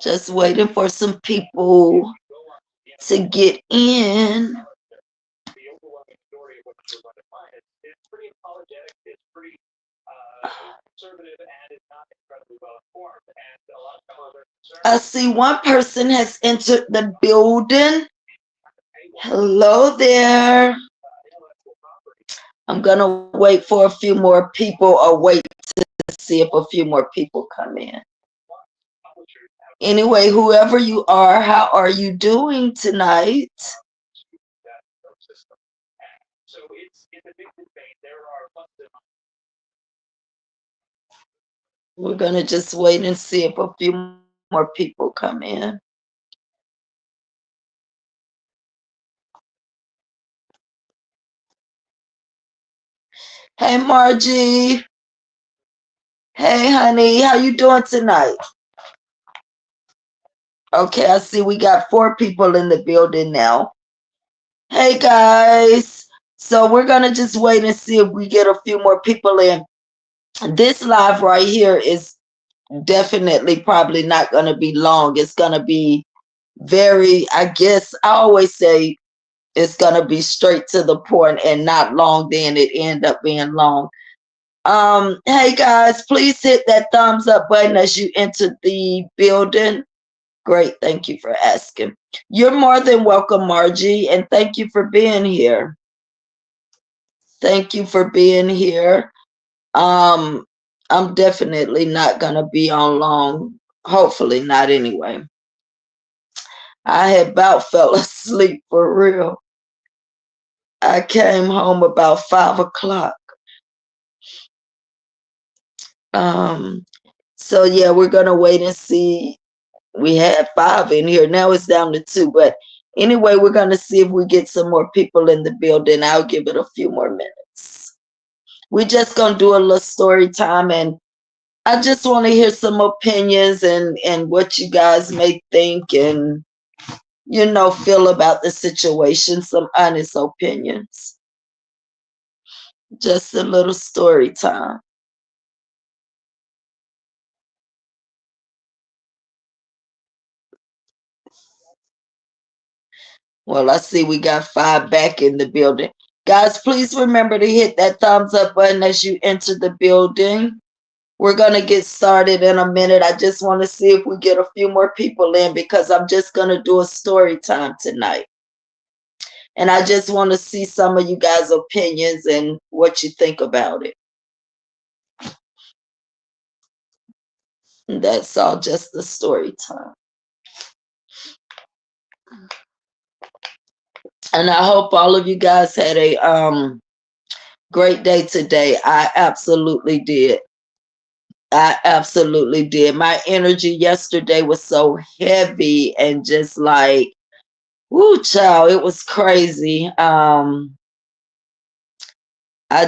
Just waiting for some people to get in. I see one person has entered the building. Hello there. I'm going to wait for a few more people or wait to see if a few more people come in. Anyway, whoever you are, how are you doing tonight? We're going to just wait and see if a few more people come in. Hey, Margie. Hey, honey. How you doing tonight? Okay, I see we got 4 people in the building now. Hey, guys. So we're going to just wait and see if we get a few more people in. This live right here is definitely probably not going to be long. It's going to be very, I guess I always say it's going to be straight to the point and not long, then it end up being long. Hey guys, please hit that thumbs up button as you enter the building. Great, thank you for asking. You're more than welcome, Margie, and thank you for being here. Thank you for being here. I'm definitely not gonna be on long. Hopefully not anyway. I had about fell asleep for real. I came home about 5 o'clock. So yeah, we're gonna wait and see. We had 5 in here. Now it's down to 2. But anyway, we're gonna see if we get some more people in the building. I'll give it a few more minutes. We're just gonna do a little story time, and I just want to hear some opinions and what you guys may think and feel about the situation. Some honest opinions. Just a little story time. Well, I see we got 5 back in the building. Guys, please remember to hit that thumbs up button as you enter the building. We're going to get started in a minute. I just want to see if we get a few more people in because I'm just going to do a story time tonight. And I just want to see some of you guys' opinions and what you think about it. And that's all just the story time. And I hope all of you guys had a great day today. I absolutely did. I absolutely did. My energy yesterday was so heavy and just like, woo, child, it was crazy. I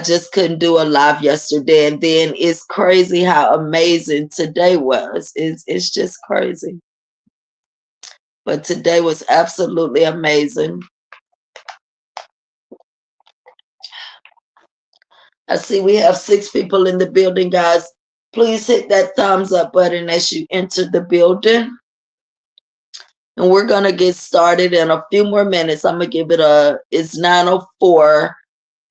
just couldn't do a live yesterday. And then it's crazy how amazing today was. It's just crazy. But today was absolutely amazing. I see we have 6 people in the building, guys. Please hit that thumbs up button as you enter the building. And we're going to get started in a few more minutes. I'm going to give it it's 9:04.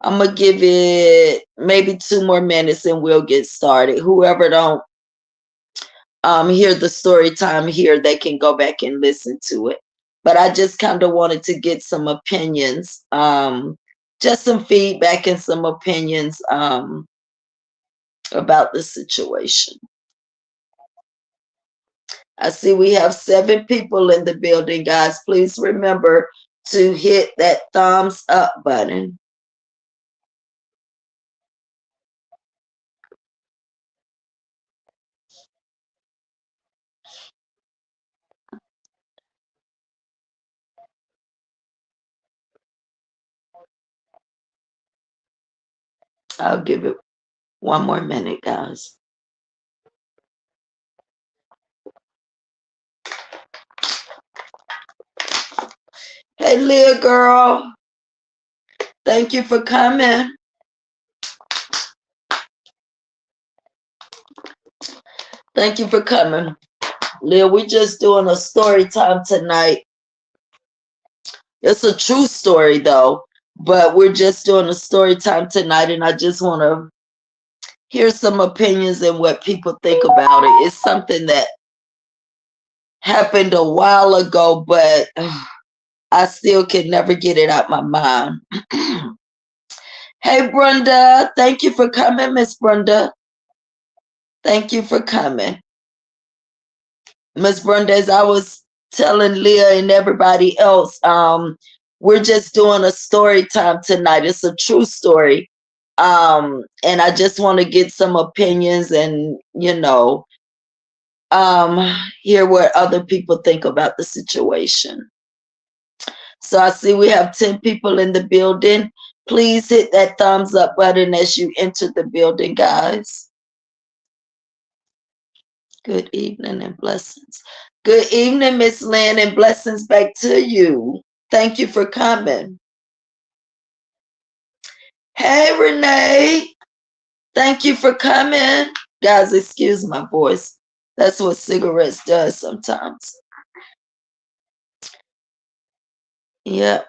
I'm going to give it maybe 2 more minutes and we'll get started. Whoever don't hear the story time here, they can go back and listen to it. But I just kind of wanted to get some opinions, just some feedback and some opinions about the situation. I see we have 7 people in the building, guys. Please remember to hit that thumbs up button. I'll give it one more minute, guys. Hey, Leah girl. Thank you for coming. Thank you for coming. Leah, we're just doing a story time tonight. It's a true story, though, but we're just doing a story time tonight, and I just want to hear some opinions and what people think about it. It's something that happened a while ago, but I still can never get it out my mind. Hey, Brenda. Thank you for coming, Miss Brenda. Thank you for coming. Miss Brenda, as I was telling Leah and everybody else, we're just doing a story time tonight. It's a true story. And I just want to get some opinions and, hear what other people think about the situation. So I see we have 10 people in the building. Please hit that thumbs up button as you enter the building, guys. Good evening and blessings. Good evening, Miss Lynn, and blessings back to you. Thank you for coming. Hey, Renee. Thank you for coming. Guys, excuse my voice. That's what cigarettes does sometimes. Yeah.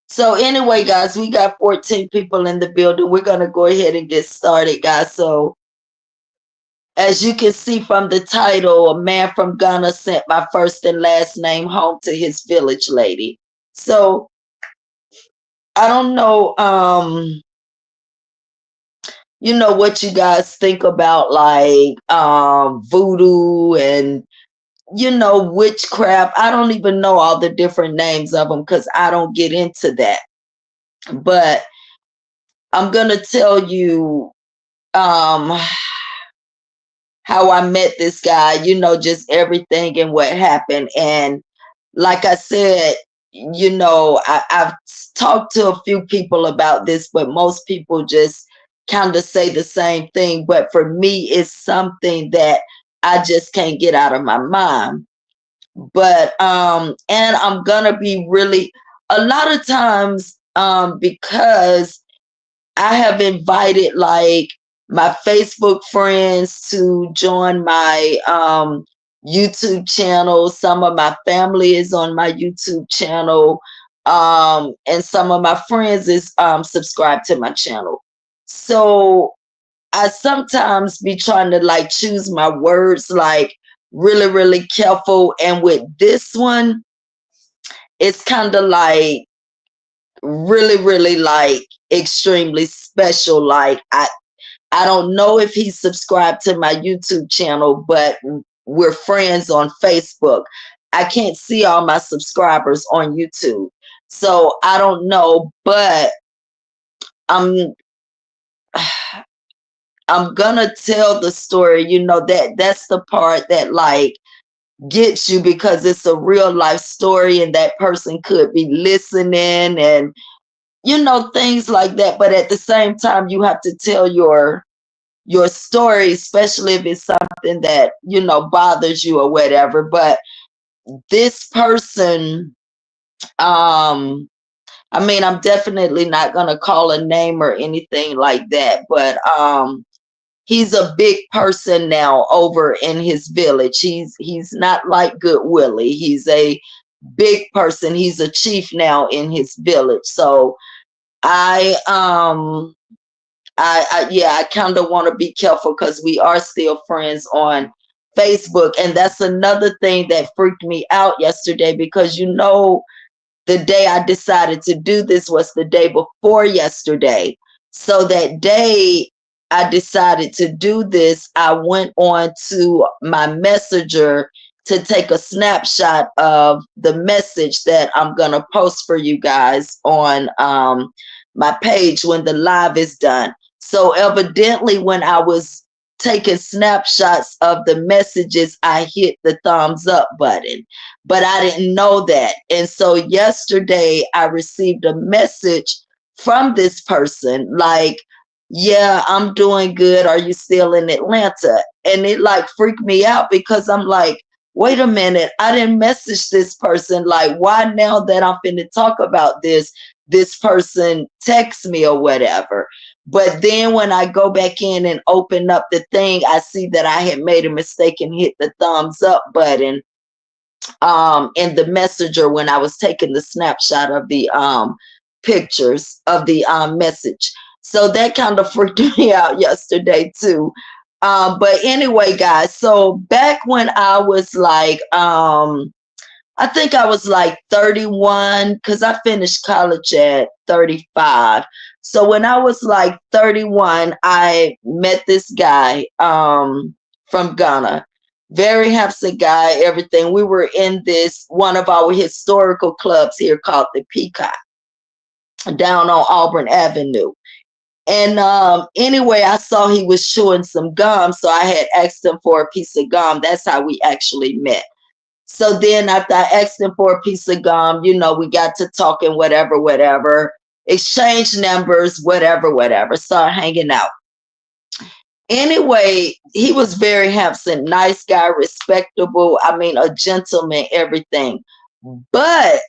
So anyway, guys, we got 14 people in the building. We're going to go ahead and get started, guys. So as you can see from the title, a man from Ghana sent my first and last name home to his village lady. So I don't know, what you guys think about like voodoo and witchcraft. I don't even know all the different names of them because I don't get into that. But I'm gonna tell you how I met this guy, just everything and what happened. And like I said, I've talked to a few people about this, but most people just kind of say the same thing. But for me, it's something that I just can't get out of my mind. But and I'm gonna be really a lot of times because I have invited like my Facebook friends to join my YouTube channel. Some of my family is on my YouTube channel. And some of my friends is subscribed to my channel. So I sometimes be trying to like choose my words like really, really careful. And with this one, it's kind of like really, really like extremely special. Like I don't know if he's subscribed to my YouTube channel, but we're friends on Facebook. I can't see all my subscribers on YouTube. So I don't know, but I'm I'm gonna tell the story, that's the part that like gets you because it's a real life story and that person could be listening and things like that. But at the same time, you have to tell your story, especially if it's something that bothers you or whatever. But this person, I mean, I'm definitely not gonna call a name or anything like that, but he's a big person now over in his village. He's not like Good Willie. He's a big person. He's a chief now in his village. So I kind of want to be careful because we are still friends on Facebook. And that's another thing that freaked me out yesterday because, the day I decided to do this was the day before yesterday. So that day I decided to do this, I went on to my messenger to take a snapshot of the message that I'm going to post for you guys on my page when the live is done. So evidently when I was taking snapshots of the messages, I hit the thumbs up button, but I didn't know that. And so yesterday I received a message from this person, like, yeah, I'm doing good. Are you still in Atlanta? And it like freaked me out because I'm like, wait a minute, I didn't message this person. Like, why now that I'm finna talk about this person texts me or whatever. But then when I go back in and open up the thing, I see that I had made a mistake and hit the thumbs up button in the messenger when I was taking the snapshot of the pictures of the message. So that kind of freaked me out yesterday too. But anyway, guys, so back when I was like I think I was like 31 because I finished college at 35. So when I was like 31, I met this guy from Ghana. Very handsome guy, everything. We were in this one of our historical clubs here called the Peacock down on Auburn Avenue. And anyway, I saw he was chewing some gum, so I had asked him for a piece of gum. That's how we actually met. So then after I asked him for a piece of gum, you know, we got to talking, whatever, exchange numbers, whatever, started hanging out. Anyway, he was very handsome, nice guy, respectable. I mean, a gentleman, everything. But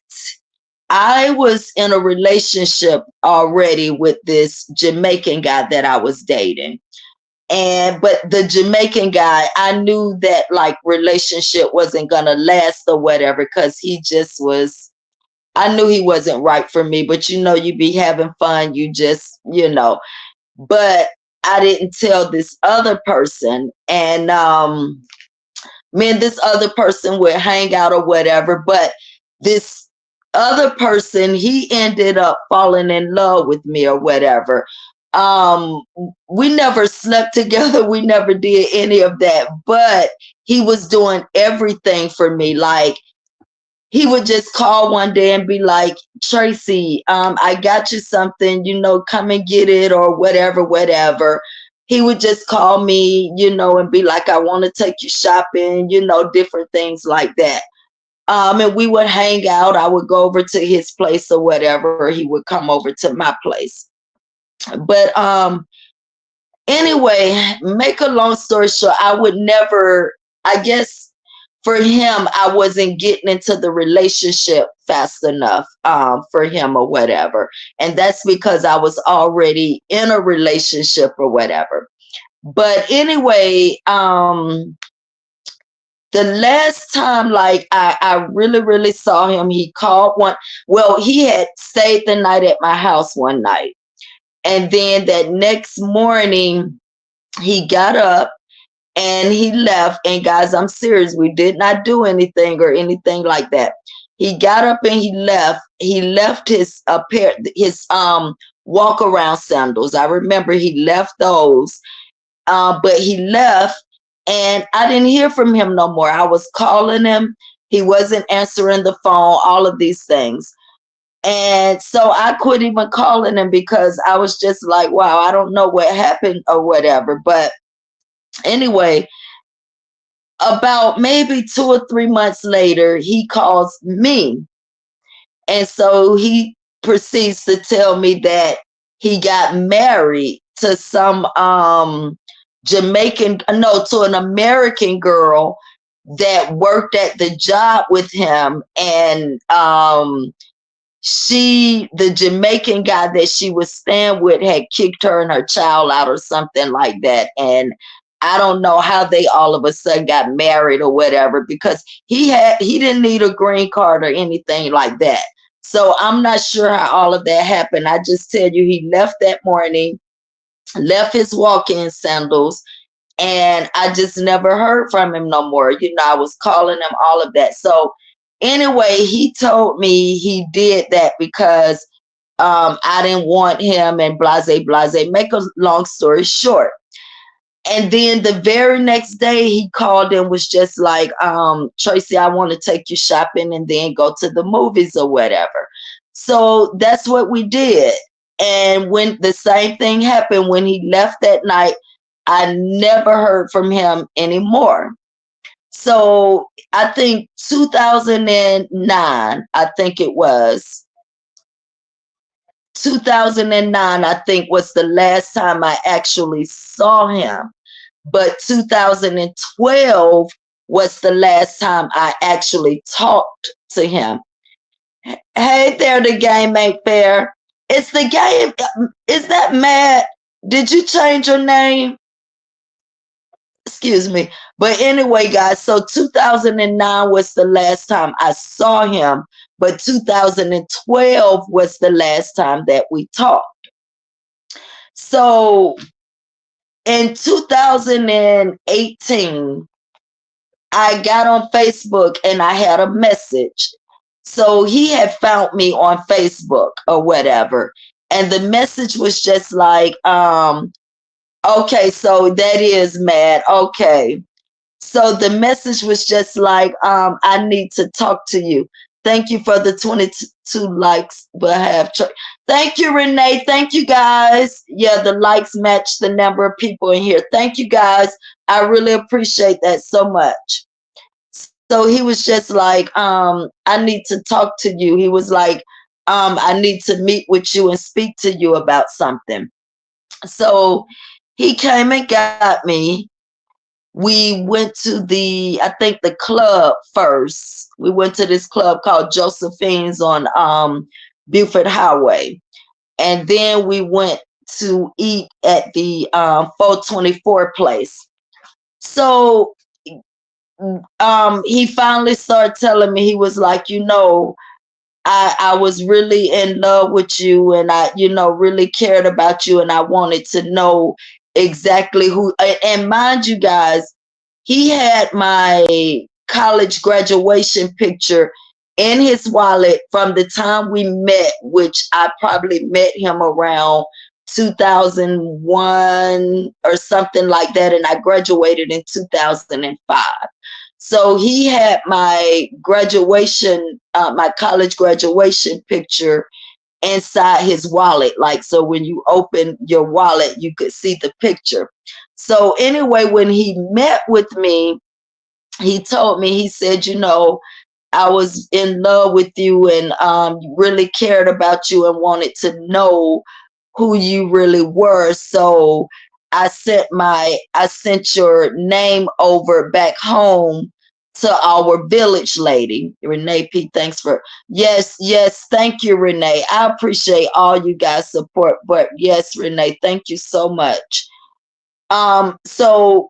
I was in a relationship already with this Jamaican guy that I was dating. But the Jamaican guy, I knew that like relationship wasn't gonna last or whatever, because he just was, I knew he wasn't right for me. But you know, you be having fun, you just, you know. But I didn't tell this other person, and me and this other person would hang out or whatever. But this other person, he ended up falling in love with me or whatever. Um, we never slept together. We never did any of that. But he was doing everything for me. Like, he would just call one day and be like, Tracy, I got you something, you know, come and get it or whatever. He would just call me, you know, and be like, I want to take you shopping, you know, different things like that. And we would hang out. I would go over to his place or whatever. He would come over to my place. But anyway, make a long story short, I would never, I guess for him, I wasn't getting into the relationship fast enough for him or whatever. And that's because I was already in a relationship or whatever. But anyway, the last time like I really saw him, he called one. Well, he had stayed the night at my house one night. And then that next morning, he got up and he left. And guys, I'm serious. We did not do anything or anything like that. He got up and he left. He left his pair, his walk around sandals. I remember he left those, but he left, and I didn't hear from him no more. I was calling him. He wasn't answering the phone. All of these things. And so I quit even calling him because I was just like, wow, I don't know what happened or whatever. But anyway, about maybe 2 or 3 months later, he calls me. And so he proceeds to tell me that he got married to some Jamaican, no, to an American girl that worked at the job with him. And the Jamaican guy that she was staying with had kicked her and her child out or something like that. And I don't know how they all of a sudden got married or whatever, because he didn't need a green card or anything like that. So I'm not sure how all of that happened. I just tell you, he left that morning, left his walk-in sandals, and I just never heard from him no more. You know, I was calling him, all of that. So anyway, he told me he did that because I didn't want him and blase. Make a long story short. And then the very next day he called and was just like, Tracy, I want to take you shopping and then go to the movies or whatever. So that's what we did. And when the same thing happened when he left that night, I never heard from him anymore. So I think 2009, I think it was 2009, I think, was the last time I actually saw him. But 2012 was the last time I actually talked to him. Hey there, the game ain't fair. It's the game. Is that Matt? Did you change your name? Excuse me. But anyway, guys, so 2009 was the last time I saw him, but 2012 was the last time that we talked. So in 2018, I got on Facebook and I had a message. So he had found me on Facebook or whatever. And the message was just like, okay, so that is mad. Okay. So the message was just like, I need to talk to you. Thank you for the 22 likes, but thank you, Renee. Thank you, guys. Yeah, the likes match the number of people in here. Thank you, guys. I really appreciate that so much. So he was just like, I need to talk to you. He was like, I need to meet with you and speak to you about something. So he came and got me. We went to I think the club first. We went to this club called Josephine's on Buford Highway. And then we went to eat at the 424 place. So he finally started telling me, he was like, I was really in love with you, and I, really cared about you, and I wanted to know exactly who. And mind you, guys, he had my college graduation picture in his wallet from the time we met, which I probably met him around 2001 or something like that, and I graduated in 2005. So he had my graduation, my college graduation picture inside his wallet. Like, so when you open your wallet, you could see the picture. So anyway, when he met with me, he told me, he said, I was in love with you and really cared about you and wanted to know who you really were. So I sent your name over back home to our village lady, Renee P. Thanks for, yes, thank you, Renee. I appreciate all you guys' support, but yes, Renee, thank you so much. So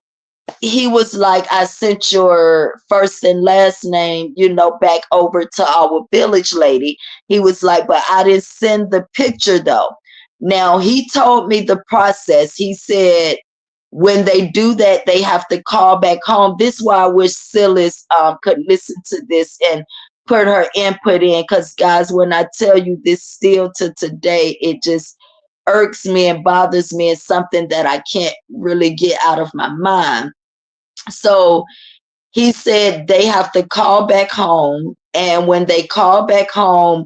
he was like, I sent your first and last name, back over to our village lady. He was like, but I didn't send the picture though. Now he told me the process. He said, when they do that, they have to call back home. This is why I wish Silas could listen to this and put her input in. Because guys, when I tell you this still to today, it just irks me and bothers me. It's something that I can't really get out of my mind. So he said they have to call back home. And when they call back home,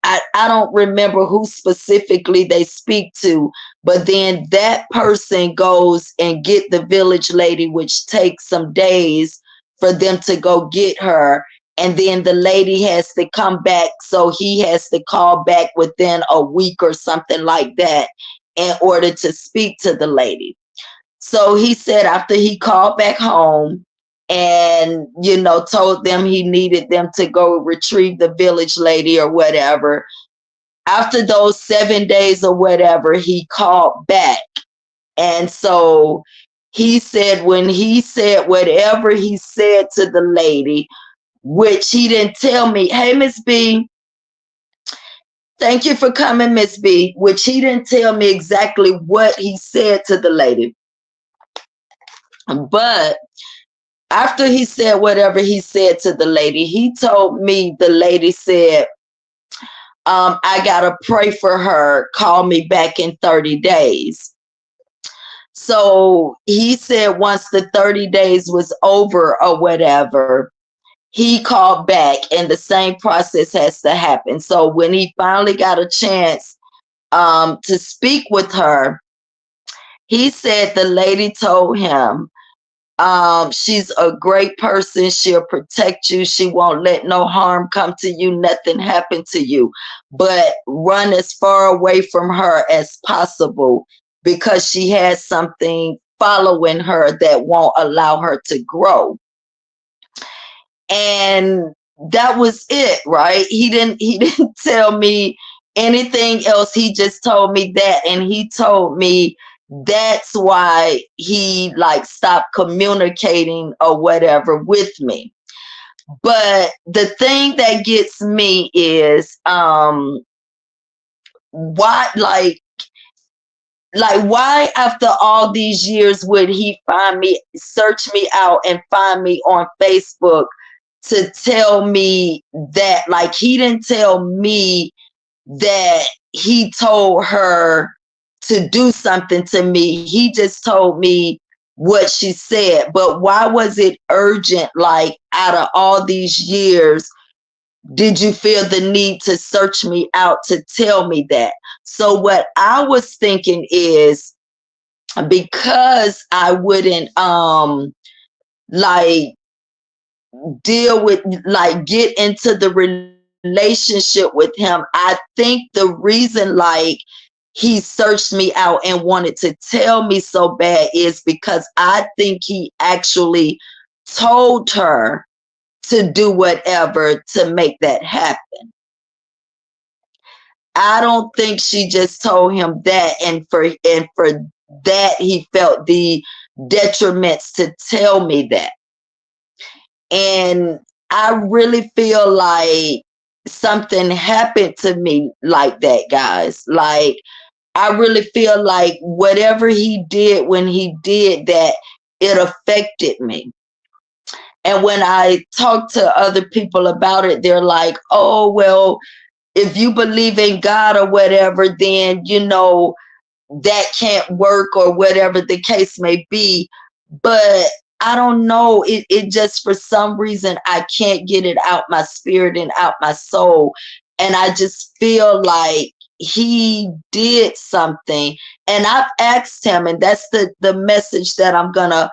I don't remember who specifically they speak to, but then that person goes and get the village lady, which takes some days for them to go get her. And then the lady has to come back. So he has to call back within a week or something like that in order to speak to the lady. So he said after he called back home and, told them he needed them to go retrieve the village lady or whatever, after those 7 days or whatever, he called back. And so he said, when he said whatever he said to the lady, which he didn't tell me, hey, Miss B, thank you for coming, Miss B, which he didn't tell me exactly what he said to the lady. But after he said whatever he said to the lady, he told me the lady said, I got to pray for her. Call me back in 30 days. So he said once the 30 days was over or whatever, he called back and the same process has to happen. So when he finally got a chance to speak with her, he said the lady told him, She's a great person. She'll protect you. She won't let no harm come to you, nothing happen to you. But run as far away from her as possible because she has something following her that won't allow her to grow. And that was it, right? He didn't tell me anything else. He just told me that, and he told me that's why he like stopped communicating or whatever with me. But the thing that gets me is why why after all these years would he find me, search me out and find me on Facebook to tell me that? Like, he didn't tell me that he told her to do something to me. He just told me what she said. But why was it urgent? Like, out of all these years, did you feel the need to search me out to tell me that? So what I was thinking is, because I wouldn't like deal with, like, get into the relationship with him, I think the reason like he searched me out and wanted to tell me so bad is because I think he actually told her to do whatever to make that happen. I don't think she just told him that, and for that he felt the detriments to tell me that. And I really feel like something happened to me like that, guys. Like, I really feel like whatever he did when he did that, it affected me. And when I talk to other people about it, they're like, oh, well, if you believe in God or whatever, then, that can't work or whatever the case may be. But I don't know. It just, for some reason, I can't get it out my spirit and out my soul. And I just feel like he did something. And I've asked him, and that's the message that I'm going to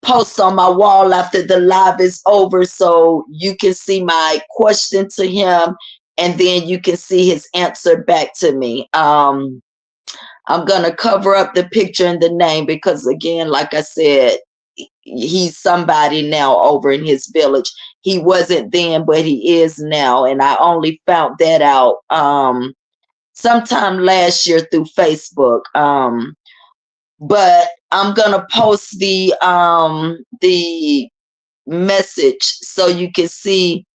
post on my wall after the live is over, so you can see my question to him, and then you can see his answer back to me. I'm gonna cover up the picture and the name because, again, like I said, he's somebody now over in his village. He wasn't then, but he is now, and I only found that out sometime last year through Facebook. But I'm gonna post the message so you can see.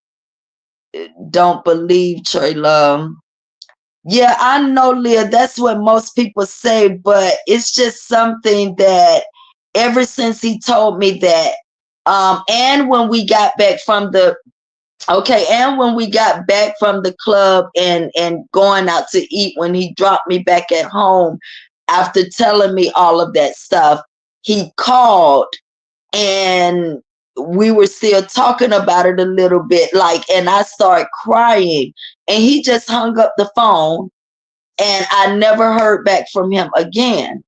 Don't believe Tra-Luv. Yeah, I know, Leah. That's what most people say, but it's just something that ever since he told me that, and when we got back from the club and going out to eat, when he dropped me back at home after telling me all of that stuff, he called, and we were still talking about it a little bit, like, and I started crying, and he just hung up the phone, and I never heard back from him again,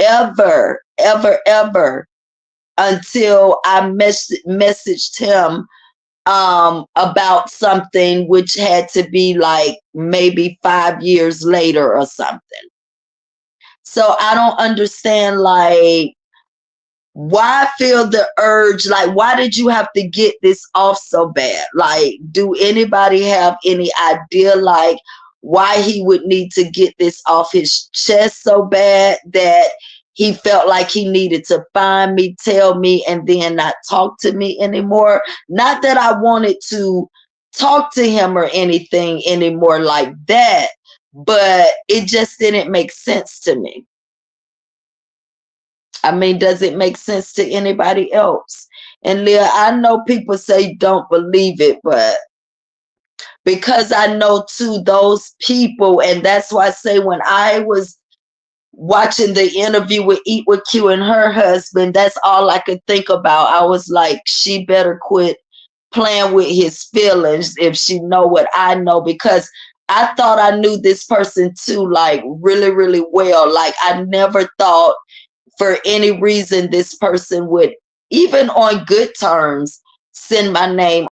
ever, ever, ever, until I messaged him about something which had to be like maybe 5 years later or something. So I don't understand, like, why feel the urge? Like, why did you have to get this off so bad? Like, do anybody have any idea, like, why he would need to get this off his chest so bad that he felt like he needed to find me, tell me, and then not talk to me anymore? Not that I wanted to talk to him or anything anymore like that, but it just didn't make sense to me. I mean, does it make sense to anybody else? And Leah, I know people say don't believe it, but because I know too those people, and that's why I say when I was watching the interview with Eat with Q and her husband, that's all I could think about. I was like, she better quit playing with his feelings if she know what I know, because I thought I knew this person too, like, really, really well. Like, I never thought for any reason this person would even on good terms, send my name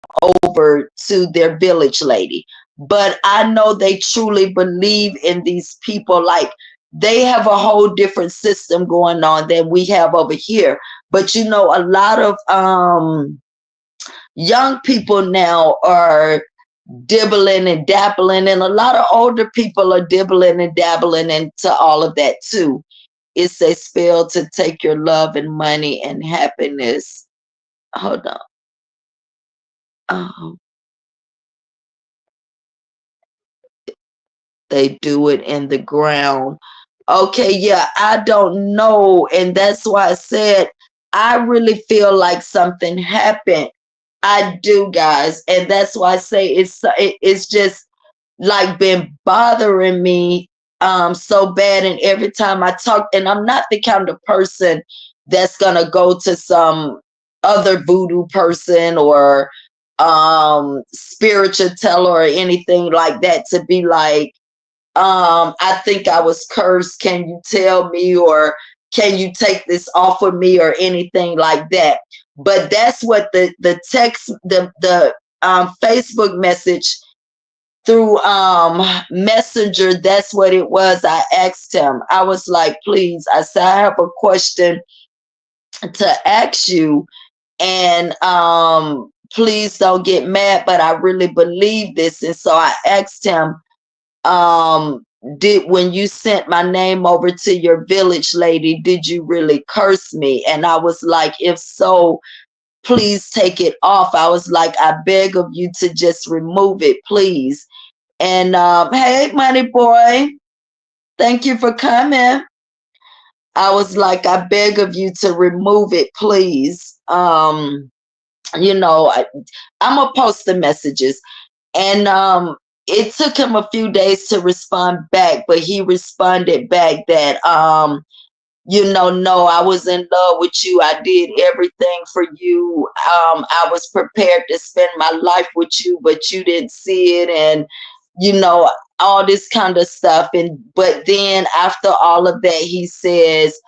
over to their village lady. But I know they truly believe in these people. Like, they have a whole different system going on than we have over here. But you know, a lot of young people now are dibbling and dabbling, and a lot of older people are dibbling and dabbling into all of that too. It's a spell to take your love and money and happiness. Hold on. Um, they do it in the ground. Okay, yeah, I don't know. And that's why I said I really feel like something happened. I do, guys. And that's why I say it's just like been bothering me so bad. And every time I talk, and I'm not the kind of person that's gonna go to some other voodoo person or spiritual teller or anything like that to be like, I think I was cursed, can you tell me, or can you take this off of me, or anything like that. But that's what the text, the Facebook message through Messenger, that's what it was. I asked him, I was like, please, I said, I have a question to ask you, and please don't get mad, but I really believe this. And so I asked him, did, when you sent my name over to your village lady, did you really curse me? And I was like, if so, please take it off. I was like, I beg of you to just remove it, please. And hey, money boy, thank you for coming. I was like, I beg of you to remove it, please. You know, I'm gonna post the messages. And it took him a few days to respond back, but he responded back that you know, no, I was in love with you. I did everything for you. I was prepared to spend my life with you, but you didn't see it, and you know, all this kind of stuff. And but then after all of that, he says,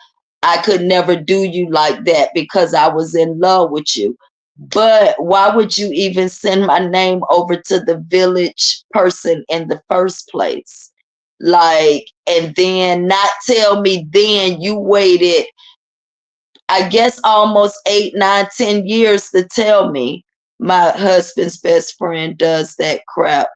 I could never do you like that because I was in love with you. But why would you even send my name over to the village person in the first place? Like, and then not tell me then you waited, I guess, almost 8, 9, 10 years to tell me my husband's best friend does that crap,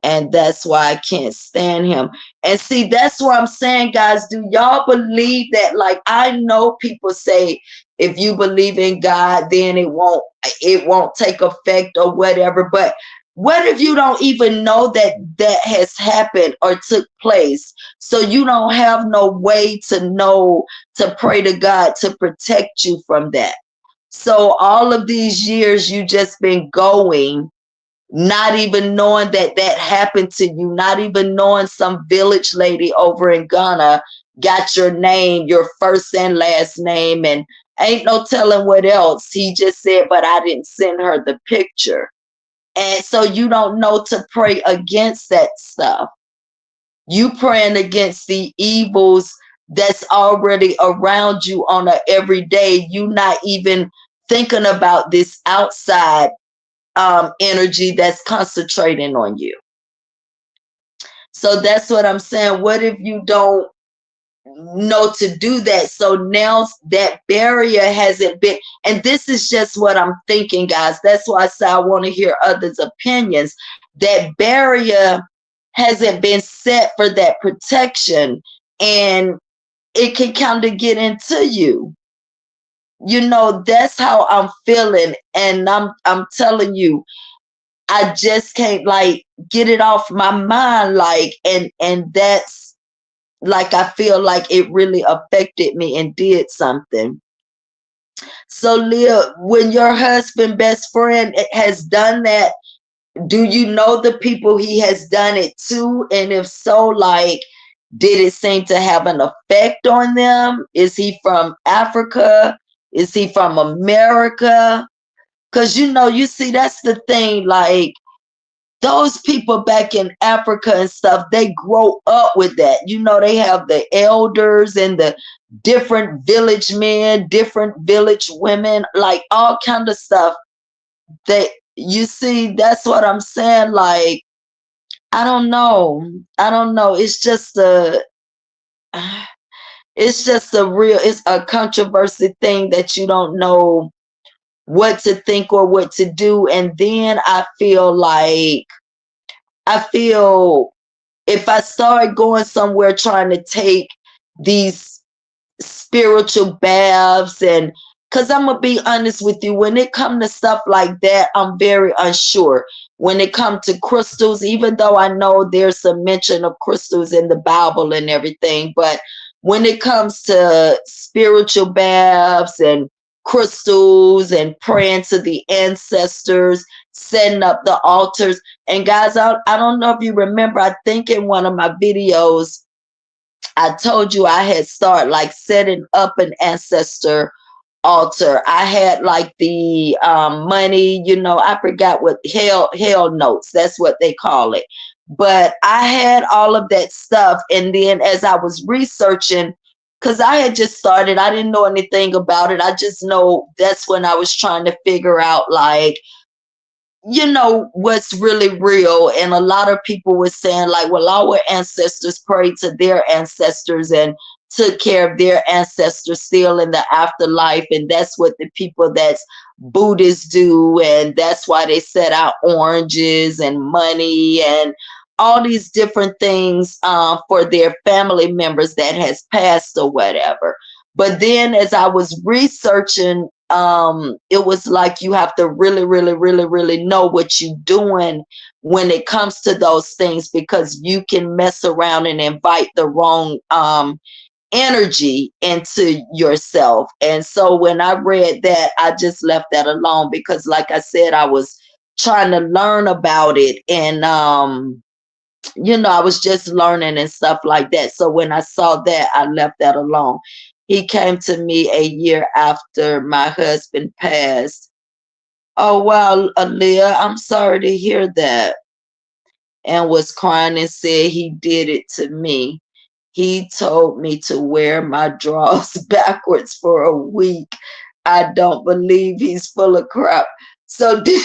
and that's why I can't stand him. And see, that's what I'm saying, guys. Do y'all believe that? Like, I know people say if you believe in God, then it won't take effect or whatever. But what if you don't even know that that has happened or took place? So you don't have no way to know, to pray to God to protect you from that. So all of these years you just been going, not even knowing that that happened to you, not even knowing some village lady over in Ghana got your name, your first and last name, and ain't no telling what else. He just said, but I didn't send her the picture. And so you don't know to pray against that stuff. You praying against the evils that's already around you on a everyday. You not even thinking about this outside energy that's concentrating on you. So that's what I'm saying. What if you don't know to do that? So now that barrier hasn't been, and this is just what I'm thinking, guys. That's why I say I want to hear others' opinions. That barrier hasn't been set for that protection, and it can kind of get into you. You know, that's how I'm feeling. And I'm telling you, I just can't like get it off my mind, like, and that's like, I feel like it really affected me and did something. So Leah, when your husband best friend has done that, do you know the people he has done it to? And if so, like, did it seem to have an effect on them? Is he from Africa? Is he from America? Because you know, you see, that's the thing, like, those people back in Africa and stuff, they grow up with that. You know, they have the elders and different village men, different village women, like all kind of stuff. That you see, that's what I'm saying. Like, I don't know. I don't know. It's just a real, it's a controversy thing that you don't know what to think or what to do. And then I feel if I start going somewhere trying to take these spiritual baths, and because I'm gonna be honest with you, when it comes to stuff like that, I'm very unsure. When it comes to crystals, even though I know there's some mention of crystals in the Bible and everything, but when it comes to spiritual baths and crystals and praying to the ancestors, setting up the altars, and guys, I don't know if you remember, I think in one of my videos I told you I had started like setting up an ancestor altar. I had like the money, I forgot what hell notes, that's what they call it. But I had all of that stuff. And then as I was researching, because I had just started, I didn't know anything about it. I just know that's when I was trying to figure out like, what's really real. And a lot of people were saying like, well, our ancestors prayed to their ancestors and took care of their ancestors still in the afterlife, and that's what the people that's Buddhists do, and that's why they set out oranges and money and all these different things for their family members that has passed or whatever. But then as I was researching, it was like you have to really, really, really, really know what you're doing when it comes to those things, because you can mess around and invite the wrong energy into yourself. And so when I read that, I just left that alone, because like I said, I was trying to learn about it, and I was just learning and stuff like that. So when I saw that, I left that alone. He came to me a year after my husband passed. Oh, wow, Aaliyah, I'm sorry to hear that. And was crying and said he did it to me. He told me to wear my drawers backwards for a week. I don't believe he's full of crap. So did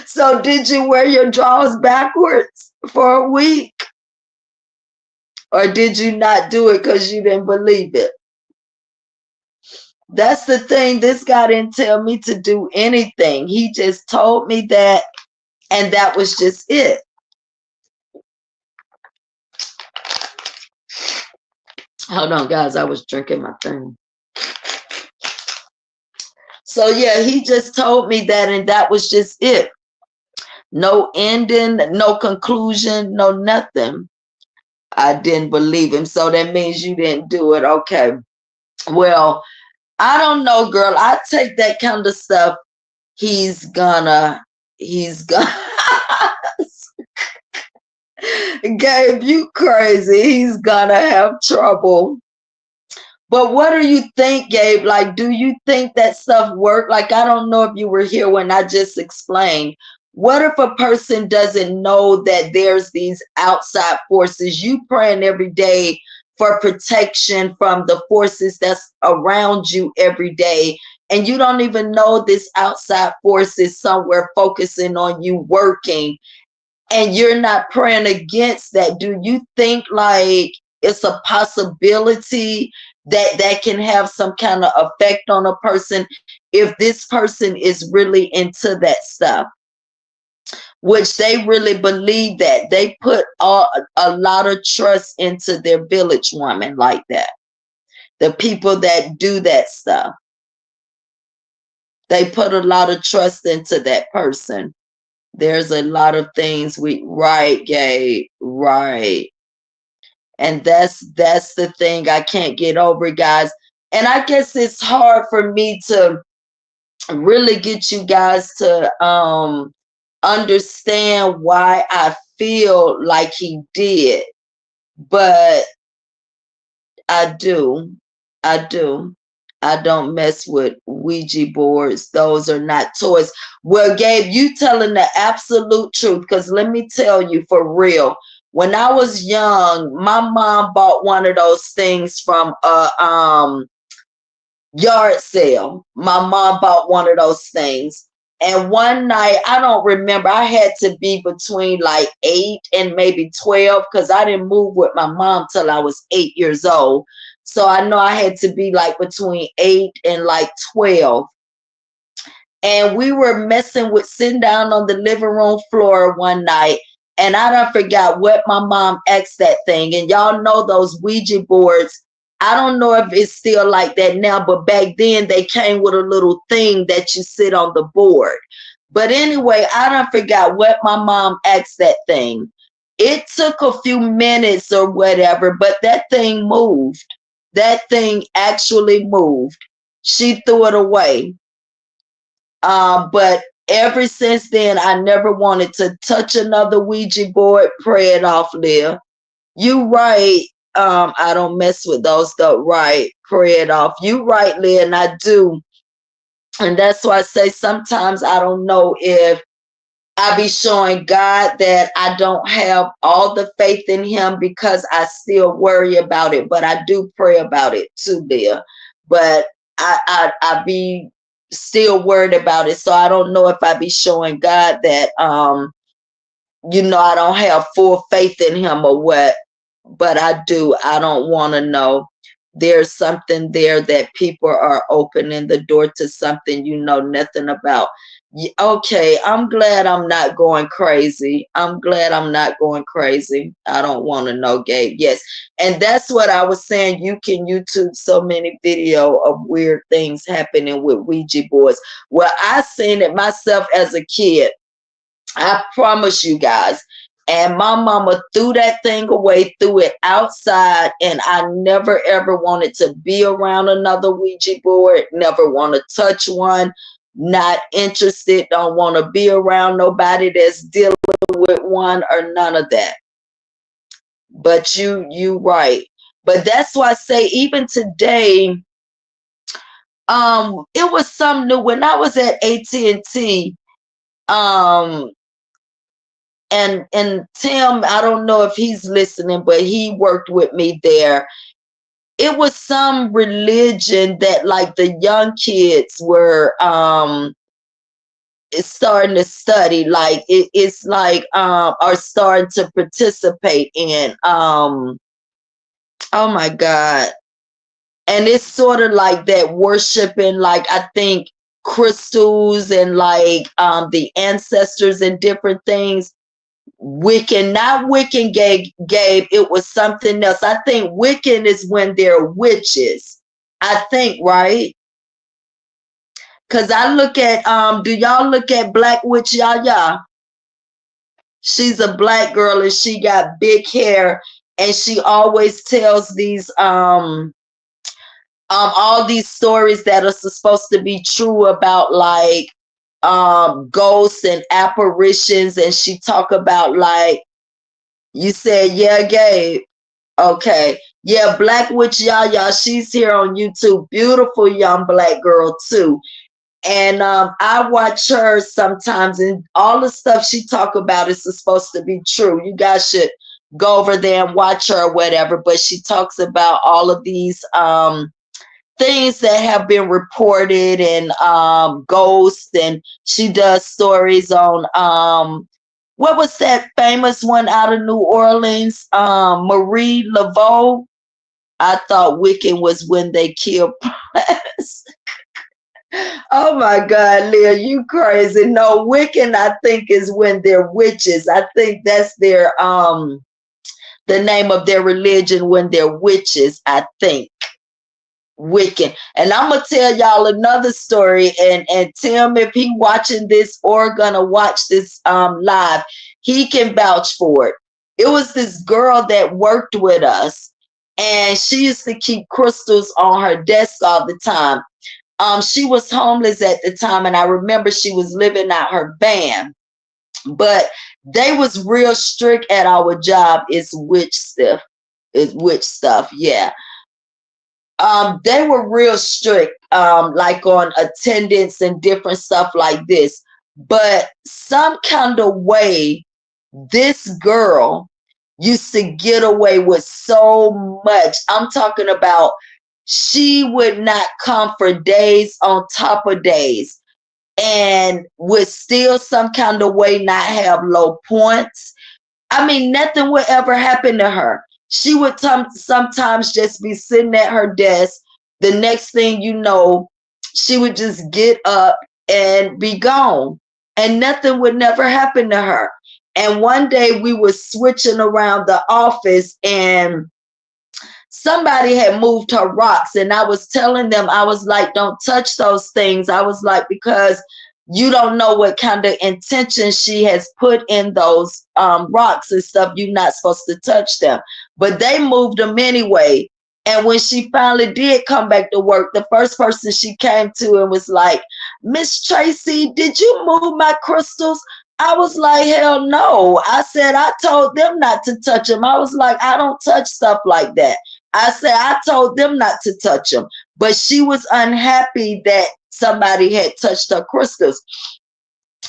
so did you wear your drawers backwards for a week? Or did you not do it because you didn't believe it? That's the thing. This guy didn't tell me to do anything. He just told me that, and that was just it. Hold on, guys. I was drinking my thing. So, yeah, he just told me that, and that was just it. No ending, no conclusion, no nothing. I didn't believe him. So that means you didn't do it. Okay. Well, I don't know, girl. I take that kind of stuff. He's gonna Gabe, you crazy. He's gonna have trouble. But what do you think, Gabe? Like, do you think that stuff work? Like, I don't know if you were here when I just explained. What if a person doesn't know that there's these outside forces? You praying every day for protection from the forces that's around you every day, and you don't even know this outside force is somewhere focusing on you working, and you're not praying against that. Do you think like it's a possibility that that can have some kind of effect on a person if this person is really into that stuff, which they really believe that they put a lot of trust into their village woman like that, the people that do that stuff, they put a lot of trust into that person. There's a lot of things right, Gabe, right. And that's the thing I can't get over, guys. And I guess it's hard for me to really get you guys to understand why I feel like he did. But I do. I do. I don't mess with Ouija boards. Those are not toys. Well, Gabe, you telling the absolute truth, because let me tell you for real, When I was young, my mom bought one of those things from a yard sale. My mom bought one of those things. And one night, I don't remember, I had to be between like 8 and maybe 12 because I didn't move with my mom till I was 8 years old. So I know I had to be like between 8 and like 12. And we were messing with sitting down on the living room floor one night, and I don't forgot what my mom asked that thing. And y'all know those Ouija boards. I don't know if it's still like that now, but back then they came with a little thing that you sit on the board. But anyway, I don't forgot what my mom asked that thing. It took a few minutes or whatever, but that thing moved. That thing actually moved. She threw it away. But ever since then, I never wanted to touch another Ouija board. Pray it off, Leah. You right. I don't mess with those though. Right. Pray it off. You right, Leah, and I do. And that's why I say sometimes I don't know if I be showing God that I don't have all the faith in him because I still worry about it, but I do pray about it too, Leah. But I be still worried about it. So I don't know if I be showing God that I don't have full faith in him or what, but I do. I don't want to know. There's something there that people are opening the door to something you know nothing about. Okay, I'm glad I'm not going crazy. I'm glad I'm not going crazy. I don't want to know, Gabe. Yes. And that's what I was saying. You can YouTube so many video of weird things happening with Ouija boards. Well, I seen it myself as a kid. I promise you guys. And my mama threw that thing away, threw it outside, and I never ever wanted to be around another Ouija board, never want to touch one, not interested, don't want to be around nobody that's dealing with one or none of that. But you right. But that's why I say even today, it was something new when I was at AT&T. And Tim, I don't know if he's listening, but he worked with me there. It was some religion that like the young kids were starting to study, like it's like are starting to participate in. Oh my God. And it's sort of like that worshiping, like I think crystals and like the ancestors and different things. Wiccan, not Wiccan, Gabe. It was something else. I think Wiccan is when they're witches. I think, right? Because I look at, do y'all look at Black Witch Yaya? She's a black girl and she got big hair and she always tells these, all these stories that are supposed to be true about like, ghosts and apparitions. And she talk about like, you said, yeah, Gabe. Okay. Yeah, Black Witch Yaya, she's here on YouTube. Beautiful young black girl too. And I watch her sometimes, and all the stuff she talk about is supposed to be true. You guys should go over there and watch her or whatever. But she talks about all of these things that have been reported and ghosts, and she does stories on what was that famous one out of New Orleans? Marie Laveau. I thought Wiccan was when they killed Plas. Oh my God, Leah, you crazy. No, Wiccan, I think, is when they're witches. I think that's their the name of their religion when they're witches, I think. Wiccan. And I'm gonna tell y'all another story, and Tim, if he watching this or gonna watch this live, he can vouch for it. It was this girl that worked with us, and she used to keep crystals on her desk all the time. She was homeless at the time, and I remember she was living out her van, but they was real strict at our job. It's witch stuff. It's witch stuff, yeah. They were real strict, like on attendance and different stuff like this. But some kind of way, this girl used to get away with so much. I'm talking about she would not come for days on top of days and would still some kind of way not have low points. I mean, nothing would ever happen to her. She would sometimes just be sitting at her desk. The next thing you know, she would just get up and be gone, and nothing would never happen to her. And one day we were switching around the office, and somebody had moved her rocks, and I was telling them, I was like, don't touch those things. I was like, because you don't know what kind of intention she has put in those rocks and stuff. You're not supposed to touch them, but they moved them anyway. And when she finally did come back to work, the first person she came to and was like, Miss Tracy, did you move my crystals? I was like, hell no. I said, I told them not to touch them. I was like, I don't touch stuff like that. I said, I told them not to touch them, but she was unhappy that somebody had touched her crystals.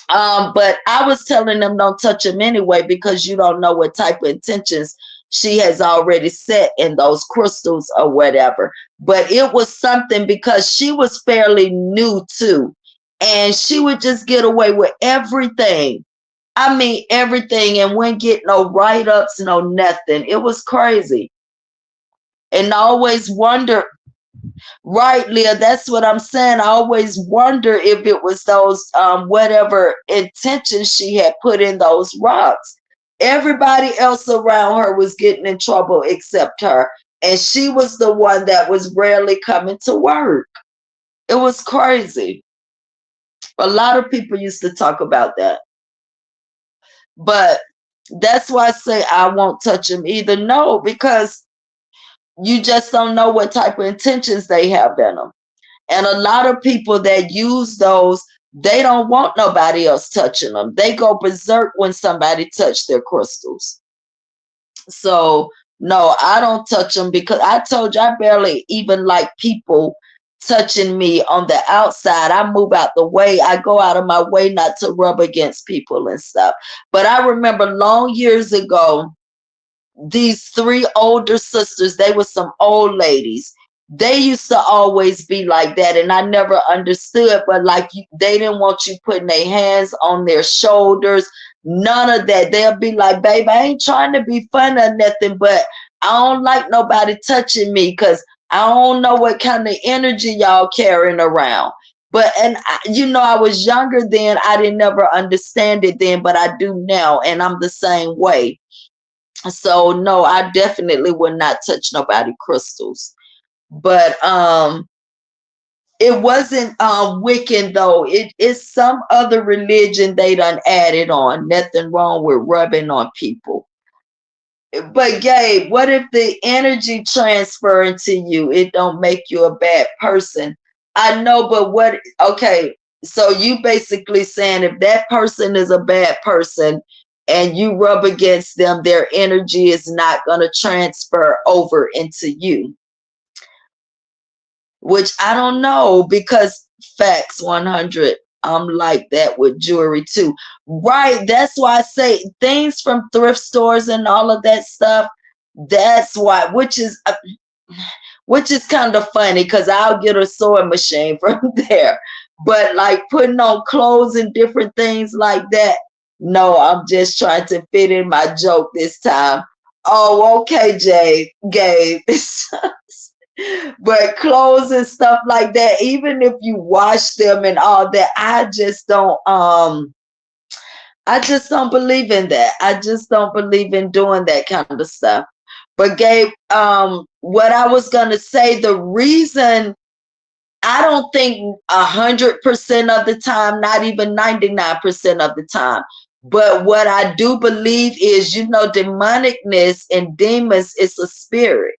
But I was telling them don't touch them anyway, because you don't know what type of intentions she has already set in those crystals or whatever. But it was something, because she was fairly new too, and she would just get away with everything. I mean, everything, and wouldn't get no write-ups, no nothing. It was crazy. And I always wonder, right, Leah, that's what I'm saying. I always wonder if it was those whatever intentions she had put in those rocks. Everybody else around her was getting in trouble except her. And she was the one that was rarely coming to work. It was crazy. A lot of people used to talk about that. But that's why I say I won't touch them either. No, because you just don't know what type of intentions they have in them. And a lot of people that use those, they don't want nobody else touching them. They go berserk when somebody touch their crystals. So no, I don't touch them, because I told you I barely even like people touching me on the outside. I move out the way. I go out of my way not to rub against people and stuff. But I remember long years ago, these three older sisters, they were some old ladies. They used to always be like that, and I never understood. But like, they didn't want you putting their hands on their shoulders, none of that. They'll be like, babe, I ain't trying to be fun or nothing, but I don't like nobody touching me, because I don't know what kind of energy y'all carrying around. But and I was younger then. I didn't never understand it then, but I do now, and I'm the same way. So no, I definitely would not touch nobody crystals. But it wasn't Wiccan though. It is some other religion they done added on. Nothing wrong with rubbing on people. But Gabe, what if the energy transferring to you, it don't make you a bad person? I know, but what, okay, so you basically saying if that person is a bad person and you rub against them, their energy is not going to transfer over into you, which I don't know, because facts 100. I'm like that with jewelry too. Right. That's why I say things from thrift stores and all of that stuff. That's why, which is kind of funny, because I'll get a sewing machine from there. But like putting on clothes and different things like that, no, I'm just trying to fit in my joke this time. Oh, okay, Gabe. But clothes and stuff like that, even if you wash them and all that, I just don't believe in that. I just don't believe in doing that kind of stuff. But Gabe, what I was gonna say, the reason, I don't think 100% of the time, not even 99% of the time, but what I do believe is, demonicness and demons is a spirit.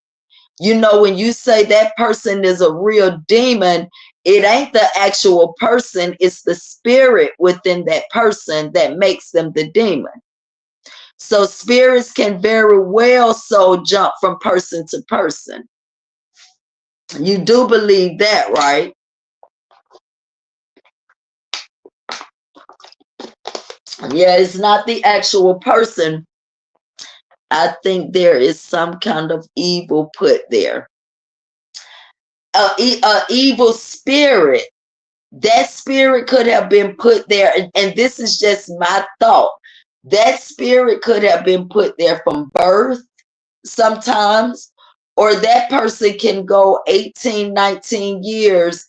When you say that person is a real demon, it ain't the actual person, it's the spirit within that person that makes them the demon. So spirits can very well so jump from person to person. You do believe that, right? Yeah, it's not the actual person. I think there is some kind of evil put there. A evil spirit. That spirit could have been put there, and this is just my thought. That spirit could have been put there from birth sometimes, or that person can go 18, 19 years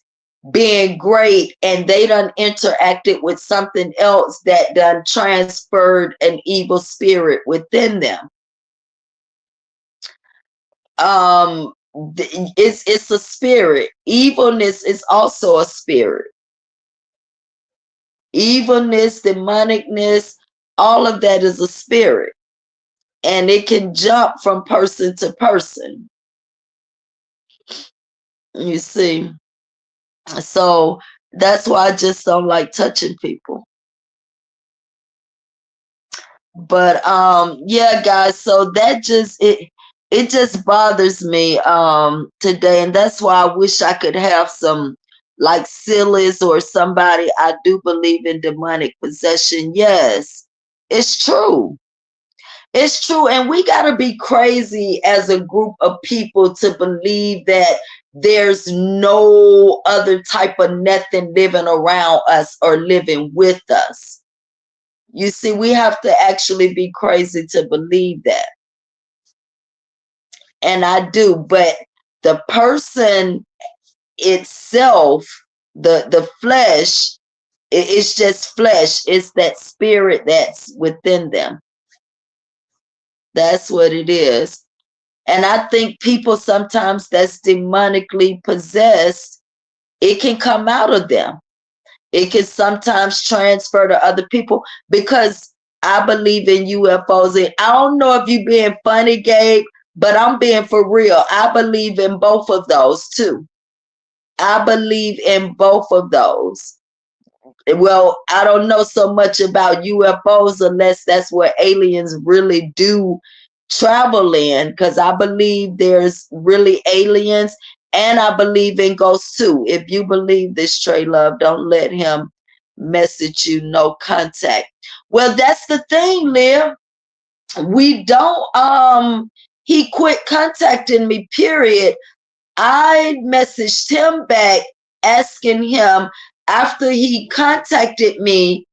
being great, and they done interacted with something else that done transferred an evil spirit within them. It's a spirit. Evilness is also a spirit. Evilness, demonicness, all of that is a spirit, and it can jump from person to person. You see, so that's why I just don't like touching people. But yeah, guys, so that just it just bothers me today, and that's why I wish I could have some like Silas or somebody. I do believe in demonic possession. Yes, it's true. It's true, and we got to be crazy as a group of people to believe that there's no other type of nothing living around us or living with us. You see, we have to actually be crazy to believe that. And I do, but the person itself, the flesh, it's just flesh. It's that spirit that's within them. That's what it is. And I think people sometimes that's demonically possessed, it can come out of them. It can sometimes transfer to other people because I believe in UFOs. And I don't know if you're being funny, Gabe, but I'm being for real. I believe in both of those too. I believe in both of those. Well, I don't know so much about UFOs unless that's what aliens really do travel in, because I believe there's really aliens, and I believe in ghosts too. If you believe this, Tra-Luv, don't let him message you no contact. Well, that's the thing, Liv. We don't he quit contacting me, period. I messaged him back asking him after he contacted me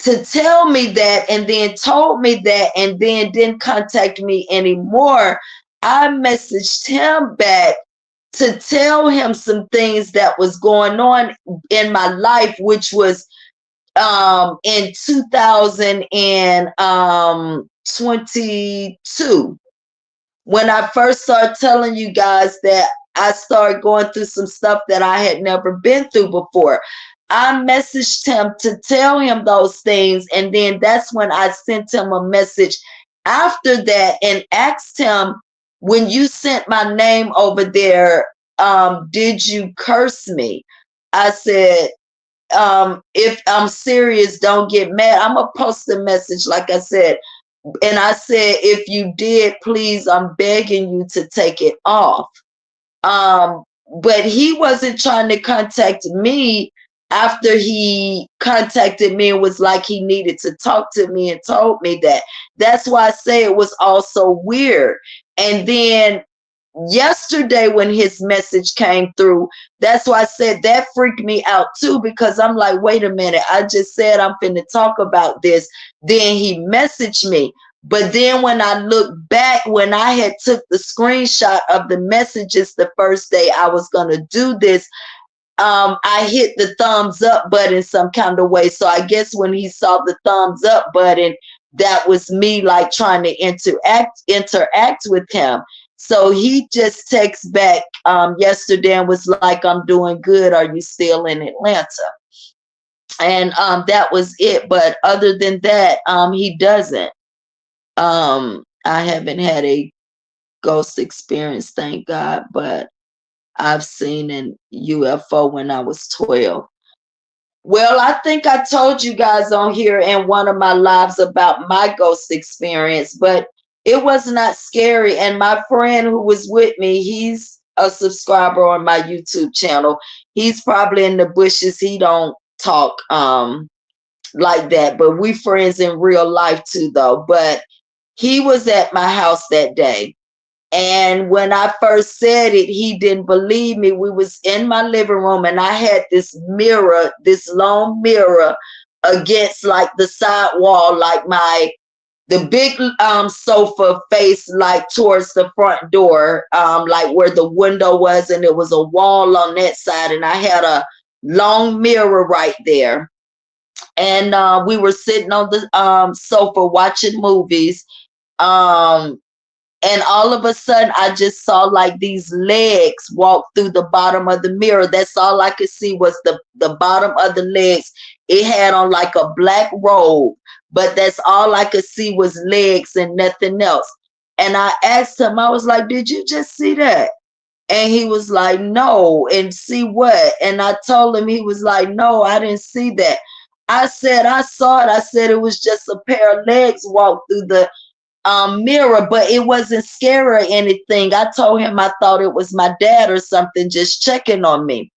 to tell me that, and then told me that, and then didn't contact me anymore. I messaged him back to tell him some things that was going on in my life, which was in 2022, when I first started telling you guys that I started going through some stuff that I had never been through before. I messaged him to tell him those things, and then that's when I sent him a message after that and asked him, when you sent my name over there, did you curse me? I said, if I'm serious, don't get mad. I'm gonna post a message, like I said. And I said, if you did, please, I'm begging you to take it off. But he wasn't trying to contact me after he contacted me and was like he needed to talk to me and told me that. That's why I say it was also weird. And then yesterday when his message came through, that's why I said that freaked me out too, because I'm like, wait a minute, I just said I'm finna talk about this. Then he messaged me. But then when I look back, when I had took the screenshot of the messages the first day I was gonna do this, I hit the thumbs up button some kind of way. So I guess when he saw the thumbs up button, that was me like trying to interact with him. So he just texted back yesterday and was like, I'm doing good. Are you still in Atlanta? And that was it. But other than that, he doesn't. I haven't had a ghost experience, thank God, but I've seen an UFO when I was 12. Well, I think I told you guys on here in one of my lives about my ghost experience, but it was not scary. And my friend who was with me, he's a subscriber on my YouTube channel. He's probably in the bushes. He don't talk like that, but we friends in real life too, though. But He was at my house that day. And when I first said it, he didn't believe me. We was in my living room and I had this mirror, this long mirror against like the side wall, like the big sofa faced like towards the front door, like where the window was, and there was a wall on that side, and I had a long mirror right there. And we were sitting on the sofa watching movies. Um, and all of a sudden I just saw like these legs walk through the bottom of the mirror. That's all I could see was the bottom of the legs. It had on like a black robe, but that's all I could see was legs and nothing else. And I asked him, I was like, did you just see that? And he was like, no. And see what? And I told him, he was like, no, I didn't see that. I said, I saw it. I said it was just a pair of legs walk through the mirror, but it wasn't scary or anything. I told him I thought it was my dad or something just checking on me.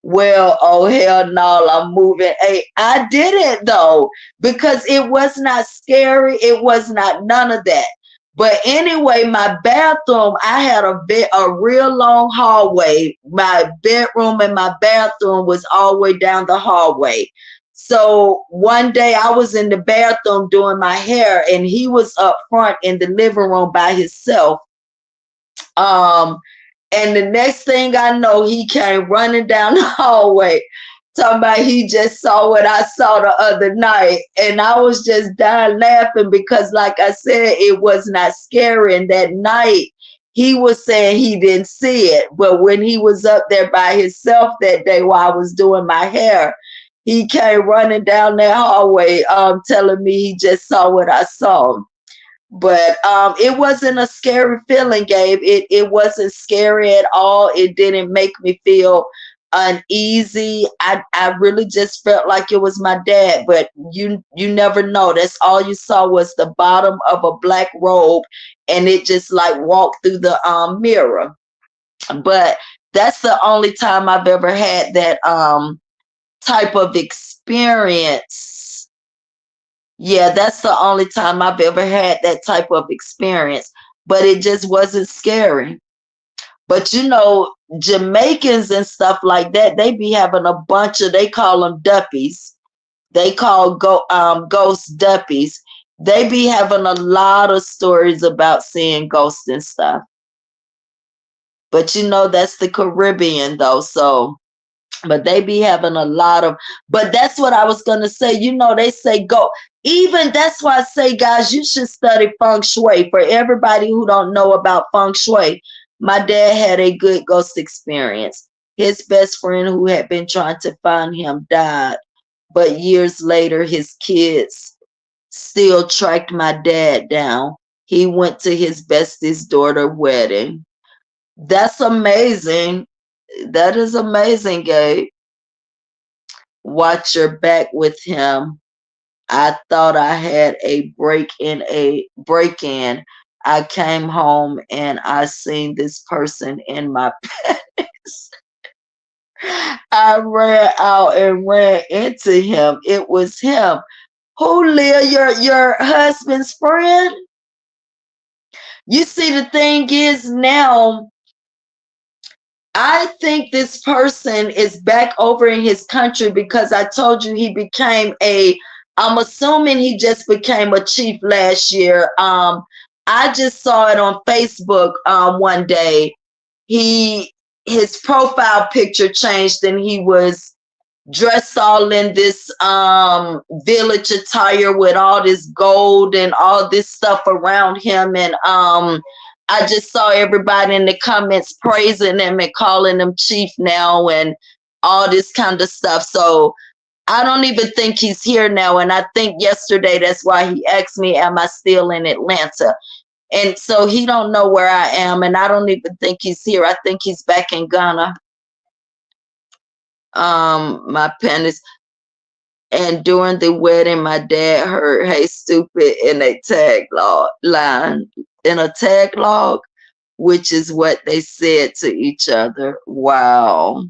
Well, oh hell no, I'm moving. Hey, I did it though, because it was not scary. It was not none of that. But anyway, my bathroom, I had a real long hallway. My bedroom and my bathroom was all the way down the hallway. So one day I was in the bathroom doing my hair and he was up front in the living room by himself. Um, and the next thing I know, he came running down the hallway, talking about he just saw what I saw the other night. And I was just dying laughing because, like I said, it was not scary. And that night, he was saying he didn't see it. But when he was up there by himself that day while I was doing my hair, he came running down that hallway, telling me he just saw what I saw. But it wasn't a scary feeling, Gabe. It wasn't scary at all. It didn't make me feel uneasy. I really just felt like it was my dad. But you never know. That's all you saw was the bottom of a black robe, and it just like walked through the mirror. But that's the only time I've ever had that type of experience. Yeah, that's the only time I've ever had that type of experience, but it just wasn't scary. But you know, Jamaicans and stuff like that, they be having a bunch of, they call them duppies. They call ghost duppies. They be having a lot of stories about seeing ghosts and stuff. But you know, that's the Caribbean though, so but they be having a lot of, but that's what I was going to say. You know, they say go, even that's why I say, guys, you should study feng shui. For everybody who don't know about feng shui, my dad had a good ghost experience. His best friend who had been trying to find him died, but years later his kids still tracked my dad down. He went to his bestest daughter wedding. That's amazing. That is amazing, Gabe. Watch your back with him. I thought I had a break in. I came home and I seen this person in my pants. I ran out and ran into him. It was him. Who, Leah, your husband's friend? You see, the thing is now, I think this person is back over in his country because I told you he became I'm assuming he just became a chief last year. I just saw it on Facebook one day. His profile picture changed and he was dressed all in this village attire with all this gold and all this stuff around him, and I just saw everybody in the comments praising him and calling him chief now and all this kind of stuff. So I don't even think he's here now, and I think yesterday that's why he asked me, am I still in Atlanta? And so he don't know where I am, and I don't even think he's here. I think he's back in Ghana. My pennies. And during the wedding, my dad heard "Hey stupid" in a tag log line, in a tag log, which is what they said to each other. Wow.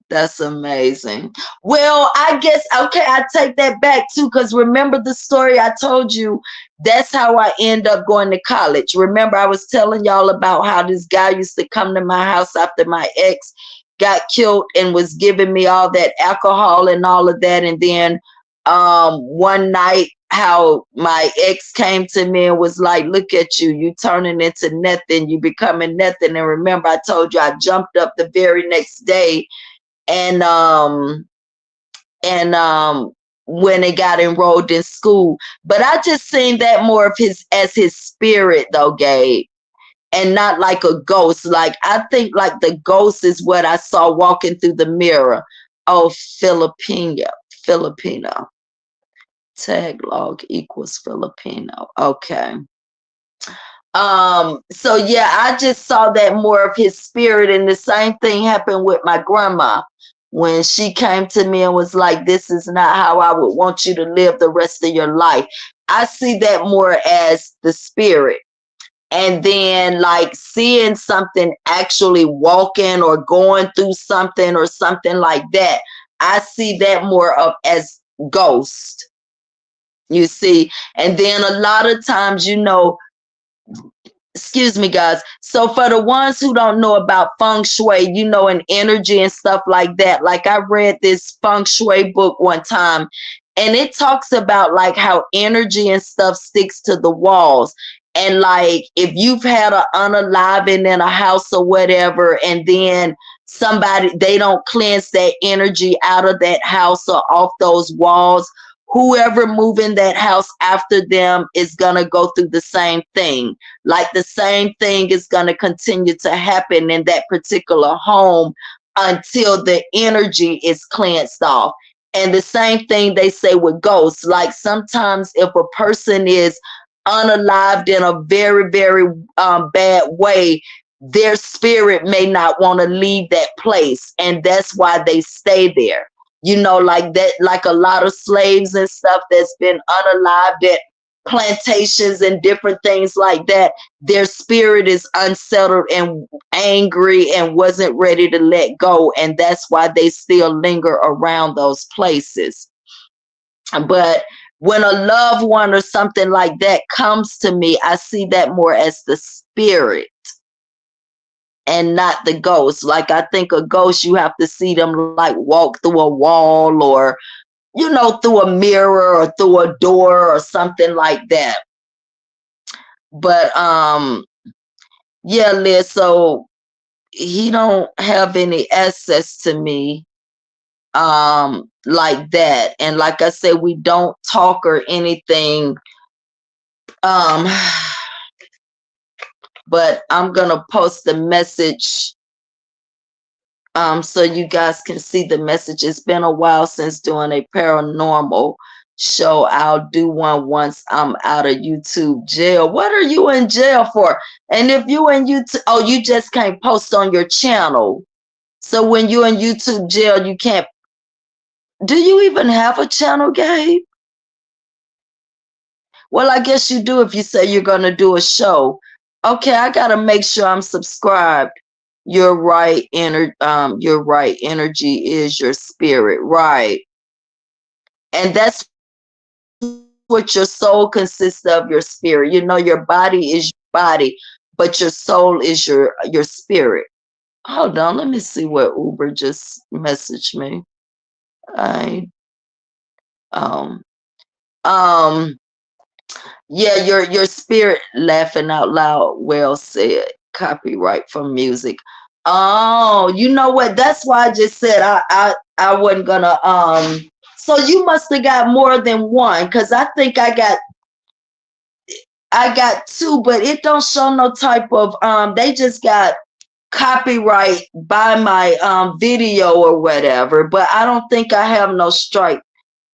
That's amazing. Well, I guess okay, I take that back too, because remember the story I told you? That's how I end up going to college. Remember, I was telling y'all about how this guy used to come to my house after my ex got killed and was giving me all that alcohol and all of that. And then one night how my ex came to me and was like, look at you, you turning into nothing, you becoming nothing. And remember, I told you I jumped up the very next day and and when they got enrolled in school. But I just seen that more of his as his spirit though, Gabe, and not like a ghost. Like I think like the ghost is what I saw walking through the mirror. Oh, Filipino. Tag log equals Filipino. Okay. So yeah, I just saw that more of his spirit, and the same thing happened with my grandma when she came to me and was like, this is not how I would want you to live the rest of your life. I see that more as the spirit. And then like seeing something actually walking or going through something or something like that, I see that more of as ghost, you see. And then a lot of times, excuse me, guys. So for the ones who don't know about feng shui, and energy and stuff like that, like I read this feng shui book one time, and it talks about like how energy and stuff sticks to the walls. And like if you've had an unaliving in a house or whatever, and then somebody they don't cleanse that energy out of that house or off those walls, whoever move in that house after them is gonna go through the same thing. Like the same thing is going to continue to happen in that particular home until the energy is cleansed off. And the same thing they say with ghosts. Like sometimes if a person is unalived in a very, very bad way, their spirit may not want to leave that place. And that's why they stay there. Like that, like a lot of slaves and stuff that's been unalived at plantations and different things like that, their spirit is unsettled and angry and wasn't ready to let go, and that's why they still linger around those places. But when a loved one or something like that comes to me, I see that more as the spirit and not the ghost. Like I think a ghost, you have to see them like walk through a wall or through a mirror or through a door or something like that. But yeah, Liz, so he don't have any access to me like that. And like I said, we don't talk or anything. Um but I'm gonna post the message so you guys can see the message. It's been a while since doing a paranormal show. I'll do one once I'm out of YouTube jail. What are you in jail for? And if you in YouTube, oh, you just can't post on your channel. So when you're in YouTube jail, you can't. Do you even have a channel, Gabe? Well, I guess you do if you say you're going to do a show. Okay, I got to make sure I'm subscribed. You're right. You're right. Energy is your spirit, right? And that's what your soul consists of. Your spirit. Your body is your body, but your soul is your spirit. Hold on, let me see what Uber just messaged me. I um um Yeah, your spirit, laughing out loud. Well said. Copyright for music. Oh, you know what? That's why I just said I wasn't gonna so you must have got more than one, because I think I got two, but it don't show no type of they just got copyright by my video or whatever, but I don't think I have no strike.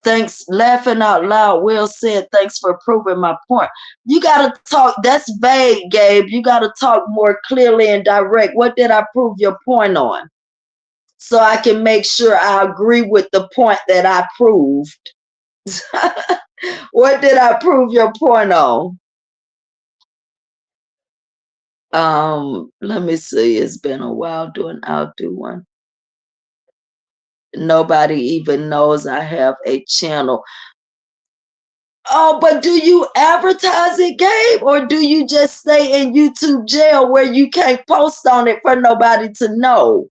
Thanks, laughing out loud. Will said, thanks for proving my point. You got to talk. That's vague, Gabe. You got to talk more clearly and direct. What did I prove your point on? So I can make sure I agree with the point that I proved. What did I prove your point on? Let me see. It's been a while doing. I'll do one. Nobody even knows I have a channel. Oh, but do you advertise it, Gabe, or do you just stay in YouTube jail where you can't post on it for nobody to know?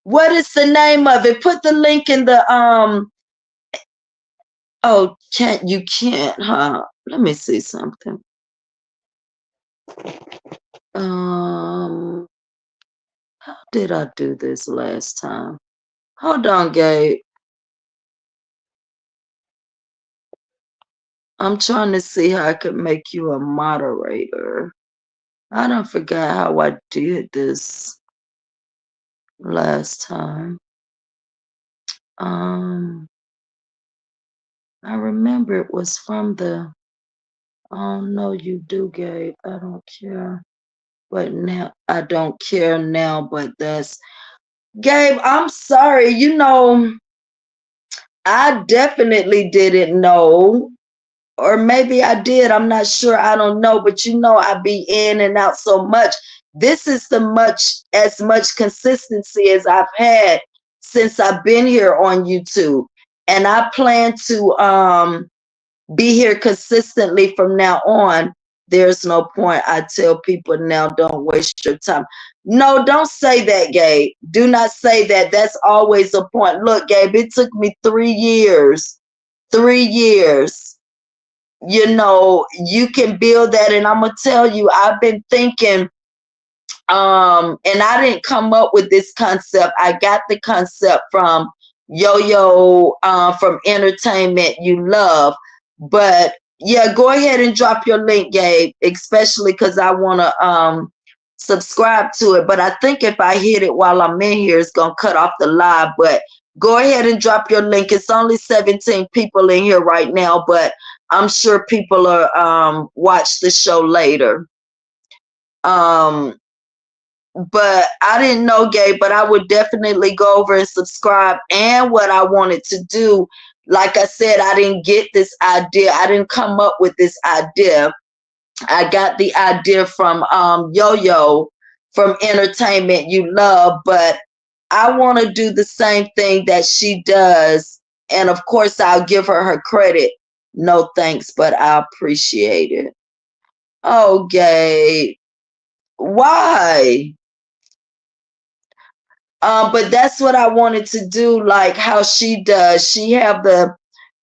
What is the name of it? Put the link in the. Oh, you can't, huh? Let me see something. How did I do this last time? Hold on, Gabe. I'm trying to see how I can make you a moderator. I don't forget how I did this last time. I remember it was from the. Oh no, you do, Gabe. I don't care. But now I don't care now. But that's Gabe. I'm sorry. I definitely didn't know, or maybe I did. I'm not sure. I don't know. But I be in and out so much. This is as much consistency as I've had since I've been here on YouTube, and I plan to be here consistently from now on. There's no point. I tell people now, don't waste your time. No, don't say that, Gabe. Do not say that. That's always a point. Look, Gabe, it took me 3 years. 3 years. You can build that. And I'm going to tell you, I've been thinking, and I didn't come up with this concept. I got the concept from Yo-Yo, from Entertainment You Love. But yeah, go ahead and drop your link, Gabe, especially because I want to subscribe to it. But I think if I hit it while I'm in here, it's going to cut off the live. But go ahead and drop your link. It's only 17 people in here right now, but I'm sure people are watch the show later. But I didn't know, Gabe, but I would definitely go over and subscribe. And what I wanted to do, like I said, I didn't get this idea. I didn't come up with this idea. I got the idea from Yo-Yo from Entertainment You Love, but I want to do the same thing that she does. And of course, I'll give her credit. No thanks, but I appreciate it. Oh, Gabe, why? But that's what I wanted to do, like how she does. She have the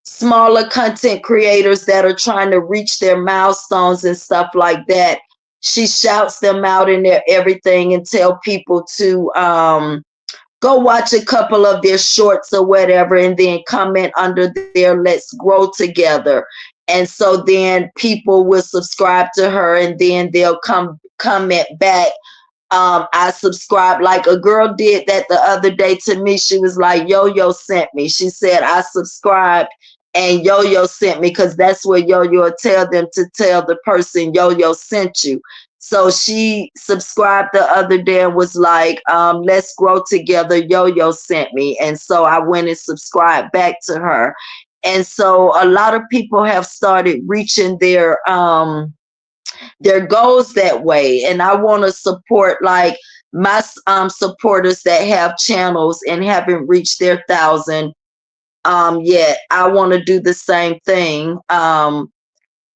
smaller content creators that are trying to reach their milestones and stuff like that. She shouts them out in their everything and tell people to go watch a couple of their shorts or whatever, and then comment under there, let's grow together. And so then people will subscribe to her, and then they'll comment back, I subscribed. Like a girl did that the other day to me. She was like, Yo-Yo sent me. She said, I subscribed and Yo-Yo sent me, because that's where Yo-Yo will tell them to tell the person Yo-Yo sent you. So she subscribed the other day and was like, let's grow together. Yo-Yo sent me. And so I went and subscribed back to her. And so a lot of people have started reaching their goals that way. And I want to support like my supporters that have channels and haven't reached their 1,000 yet. I want to do the same thing,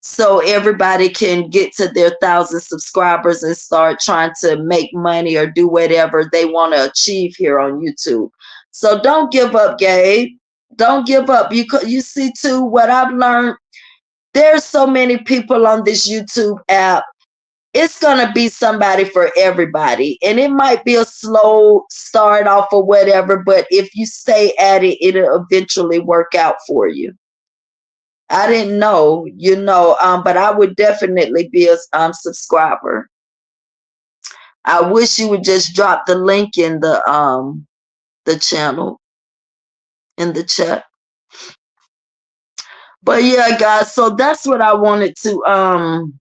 so everybody can get to their 1,000 subscribers and start trying to make money or do whatever they want to achieve here on YouTube. So don't give up, Gabe. Don't give up. You see too what I've learned. There's so many people on this YouTube app. It's going to be somebody for everybody. And it might be a slow start off or whatever, but if you stay at it, it'll eventually work out for you. I didn't know, but I would definitely be a subscriber. I wish you would just drop the link in the channel in the chat. But yeah, guys, so that's what I wanted to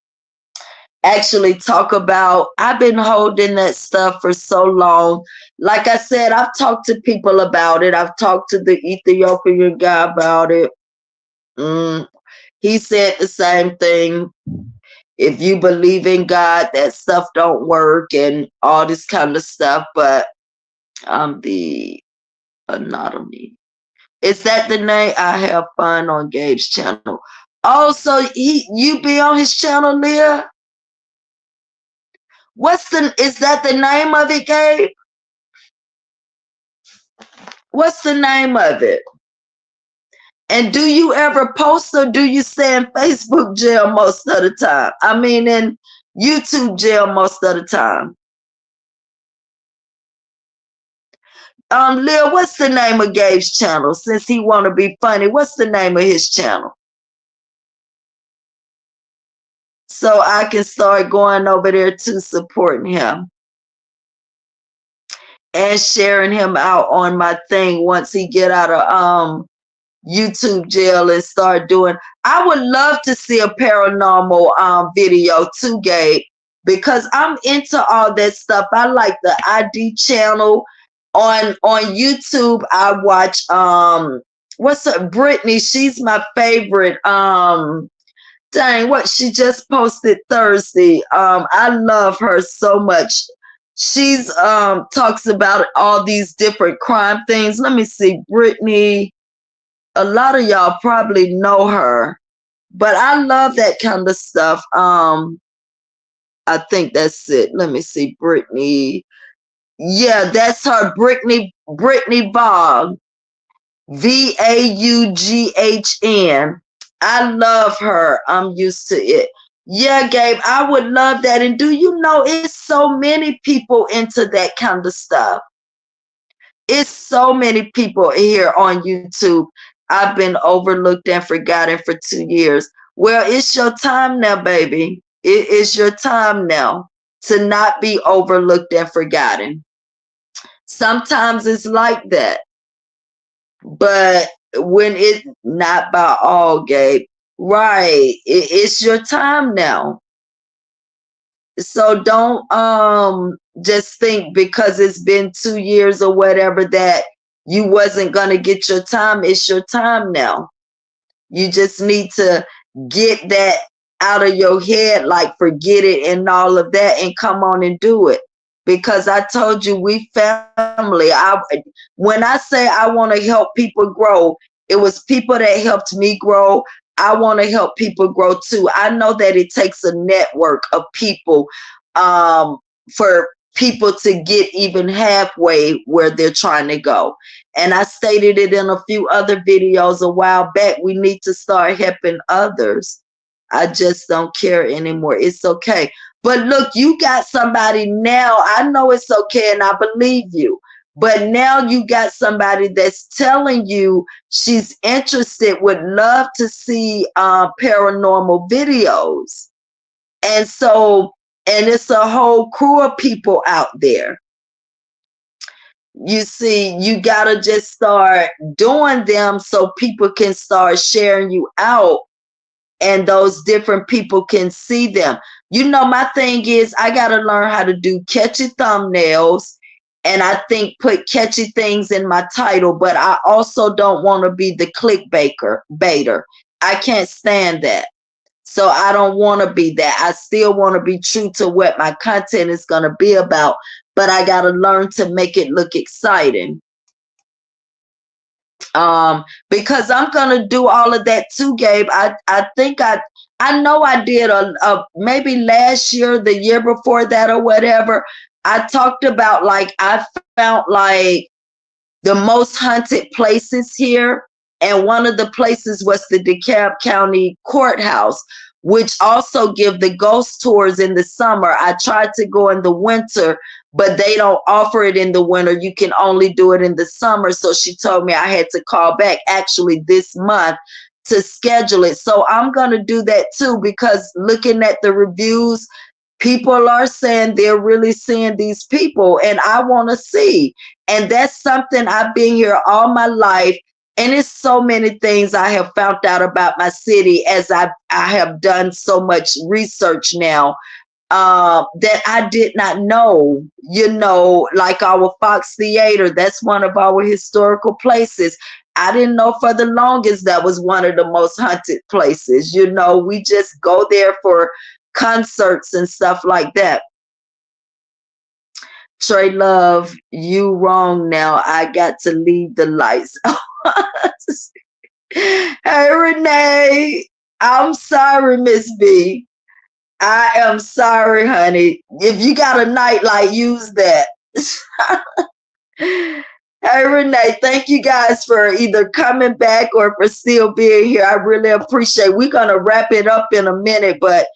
actually talk about. I've been holding that stuff for so long. Like I said, I've talked to people about it. I've talked to the Ethiopian guy about it. He said the same thing. If you believe in God, that stuff don't work and all this kind of stuff. But the Anatomy. Is that the name? I have fun on Gabe's channel. Oh, so you be on his channel, Leah? Is that the name of it, Gabe? What's the name of it? And do you ever post or do you stay in Facebook jail most of the time? I mean, in YouTube jail most of the time. Leah, what's the name of Gabe's channel? Since he want to be funny, what's the name of his channel? So I can start going over there to supporting him and sharing him out on my thing once he get out of YouTube jail and start doing. I would love to see a paranormal video too, Gabe, because I'm into all that stuff. I like the ID channel on YouTube. I watch what's up, Brittany? She's my favorite. Dang, what she just posted Thursday. I love her so much. She's talks about all these different crime things. Let me see, Brittany. A lot of y'all probably know her, but I love that kind of stuff. I think that's it. Let me see, Brittany. Yeah, that's her, Brittany Bog, VAUGHN. I love her. I'm used to it. Yeah, Gabe, I would love that. And do you know it's so many people into that kind of stuff? It's so many people here on YouTube. I've been overlooked and forgotten for 2 years. Well, it's your time now, baby. It is your time now to not be overlooked and forgotten. Sometimes it's like that, but when it's not by all, Gabe, right? It's your time now. So don't just think because it's been 2 years or whatever that you wasn't gonna get your time. It's your time now. You just need to get that out of your head, like forget it and all of that, and come on and do it. Because I told you we family. When I say I want to help people grow, it was people that helped me grow. I want to help people grow too. I know that it takes a network of people for people to get even halfway where they're trying to go. And I stated it in a few other videos a while back. We need to start helping others. I just don't care anymore. It's okay. But look, you got somebody now. I know it's okay and I believe you. But now you got somebody that's telling you she's interested, would love to see paranormal videos. And so, and it's a whole crew of people out there. You see, you got to just start doing them so people can start sharing you out and those different people can see them. You know, my thing is I got to learn how to do catchy thumbnails and I think put catchy things in my title, but I also don't want to be the baiter. I can't stand that. So I don't want to be that. I still want to be true to what my content is going to be about, but I got to learn to make it look exciting. Because I'm gonna do all of that too, Gabe. I think I know I did a maybe last year, the year before that, or whatever. I talked about like I found like the most haunted places here, and one of the places was the DeKalb County Courthouse, which also give the ghost tours in the summer. I tried to go in the winter, but they don't offer it in the winter. You can only do it in the summer. So she told me I had to call back actually this month to schedule it. So I'm going to do that too, because looking at the reviews, people are saying they're really seeing these people, and I want to see. And that's something I've been here all my life. And it's so many things I have found out about my city as I have done so much research now that I did not know. You know, like our Fox Theater, that's one of our historical places. I didn't know for the longest that was one of the most haunted places. You know, we just go there for concerts and stuff like that. Tra-Luv, you wrong now. I got to leave the lights. Hey, Renee. I'm sorry, Miss B. I am sorry, honey. If you got a nightlight, use that. Hey, Renee, thank you guys for either coming back or for still being here. I really appreciate it. We're going to wrap it up in a minute, but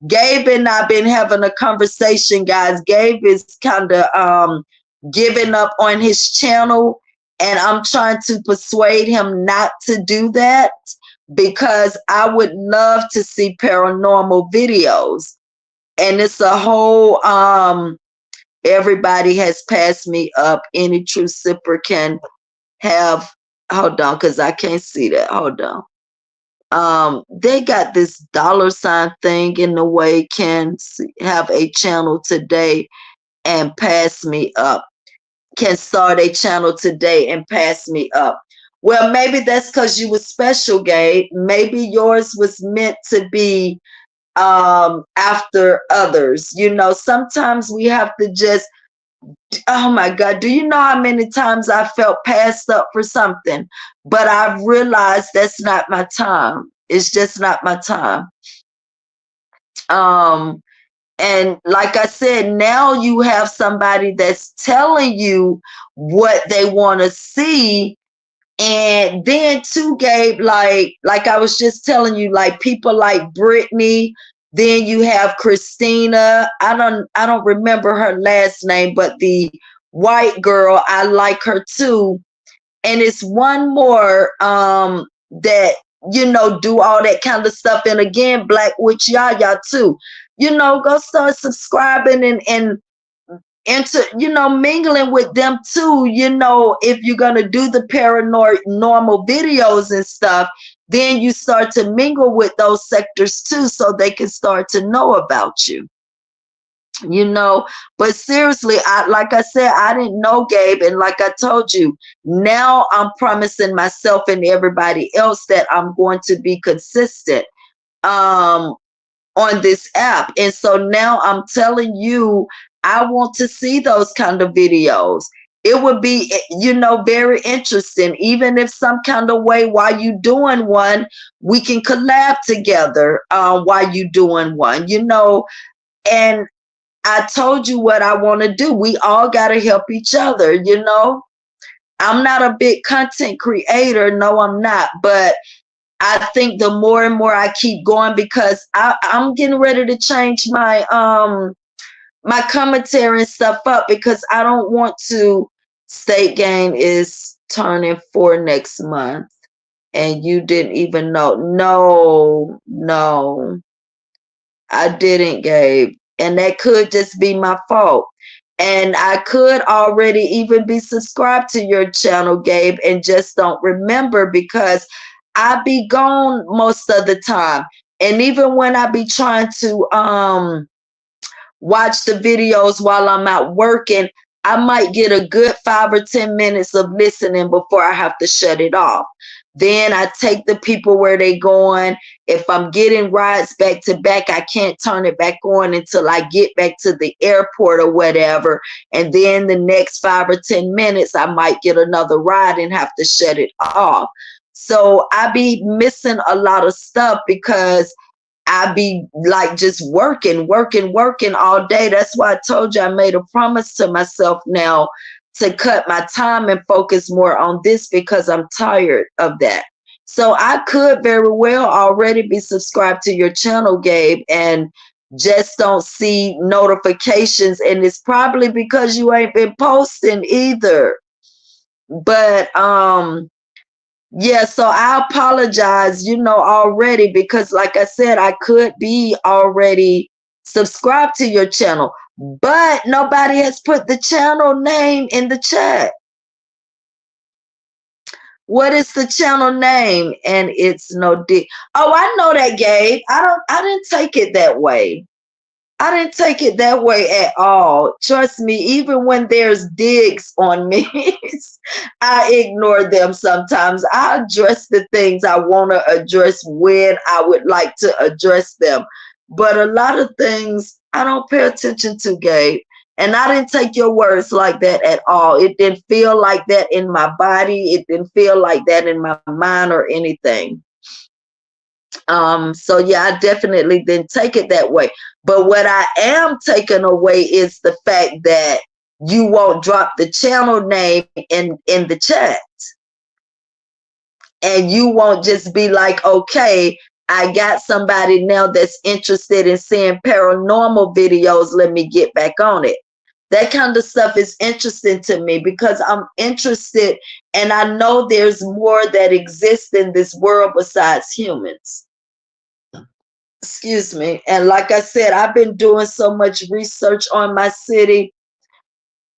Gabe and I been having a conversation, guys. Gabe is kind of giving up on his channel, and I'm trying to persuade him not to do that because I would love to see paranormal videos. And it's a whole everybody has passed me up. Any true sipper can have, hold on, because I can't see that. Hold on. They got this $ thing in the way, can have a channel today and pass me up. Can start a channel today and pass me up. Well, maybe that's because you were special, Gabe. Maybe yours was meant to be after others. You know, sometimes we have to just, oh my God, do you know how many times I felt passed up for something? But I've realized that's not my time. It's just not my time. And like I said, now you have somebody that's telling you what they want to see. And then too, Gabe, like I was just telling you, like people like Brittany, then you have Christina. I don't remember her last name, but the white girl, I like her too. And it's one more that, you know, do all that kind of stuff. And again, Black Witch Yaya too. You know, go start subscribing and into, you know, mingling with them too. You know, if you're gonna do the paranormal videos and stuff, then you start to mingle with those sectors too, so they can start to know about you. You know, but seriously, I, like I said, I didn't know Gabe, and like I told you, now I'm promising myself and everybody else that I'm going to be consistent on this app. And so now I'm telling you, I want to see those kind of videos. It would be, you know, very interesting. Even if some kind of way while you doing one, we can collab together while you doing one, you know. And I told you what I want to do. We all got to help each other, you know. I'm not a big content creator. No, I'm not. But I think the more and more I keep going, because I'm getting ready to change my my commentary and stuff up, because I don't want to. State Game is turning 4 next month, and you didn't even know. No, I didn't, Gabe. And that could just be my fault. And I could already even be subscribed to your channel, Gabe, and just don't remember because I be gone most of the time. And even when I be trying to watch the videos while I'm out working, I might get a good 5 or 10 minutes of listening before I have to shut it off. Then I take the people where they going. If I'm getting rides back to back, I can't turn it back on until I get back to the airport or whatever. And then the next 5 or 10 minutes, I might get another ride and have to shut it off. So I be missing a lot of stuff because I be like just working all day. That's why I told you I made a promise to myself now to cut my time and focus more on this because I'm tired of that. So I could very well already be subscribed to your channel, Gabe, and just don't see notifications. And it's probably because you ain't been posting either. But yeah, so I apologize, you know, already, because like I said, I could be already subscribed to your channel, but nobody has put the channel name in the chat. What is the channel name? And it's no dick. Oh, I know that, Gabe. I didn't take it that way. I didn't take it that way at all. Trust me, even when there's digs on me, I ignore them sometimes. I address the things I want to address when I would like to address them. But a lot of things I don't pay attention to, Gabe. And I didn't take your words like that at all. It didn't feel like that in my body. It didn't feel like that in my mind or anything. So yeah, I definitely didn't take it that way. But what I am taking away is the fact that you won't drop the channel name in the chat, and you won't just be like, okay, I got somebody now that's interested in seeing paranormal videos. Let me get back on it. That kind of stuff is interesting to me because I'm interested and I know there's more that exists in this world besides humans. Excuse me. And like I said, I've been doing so much research on my city.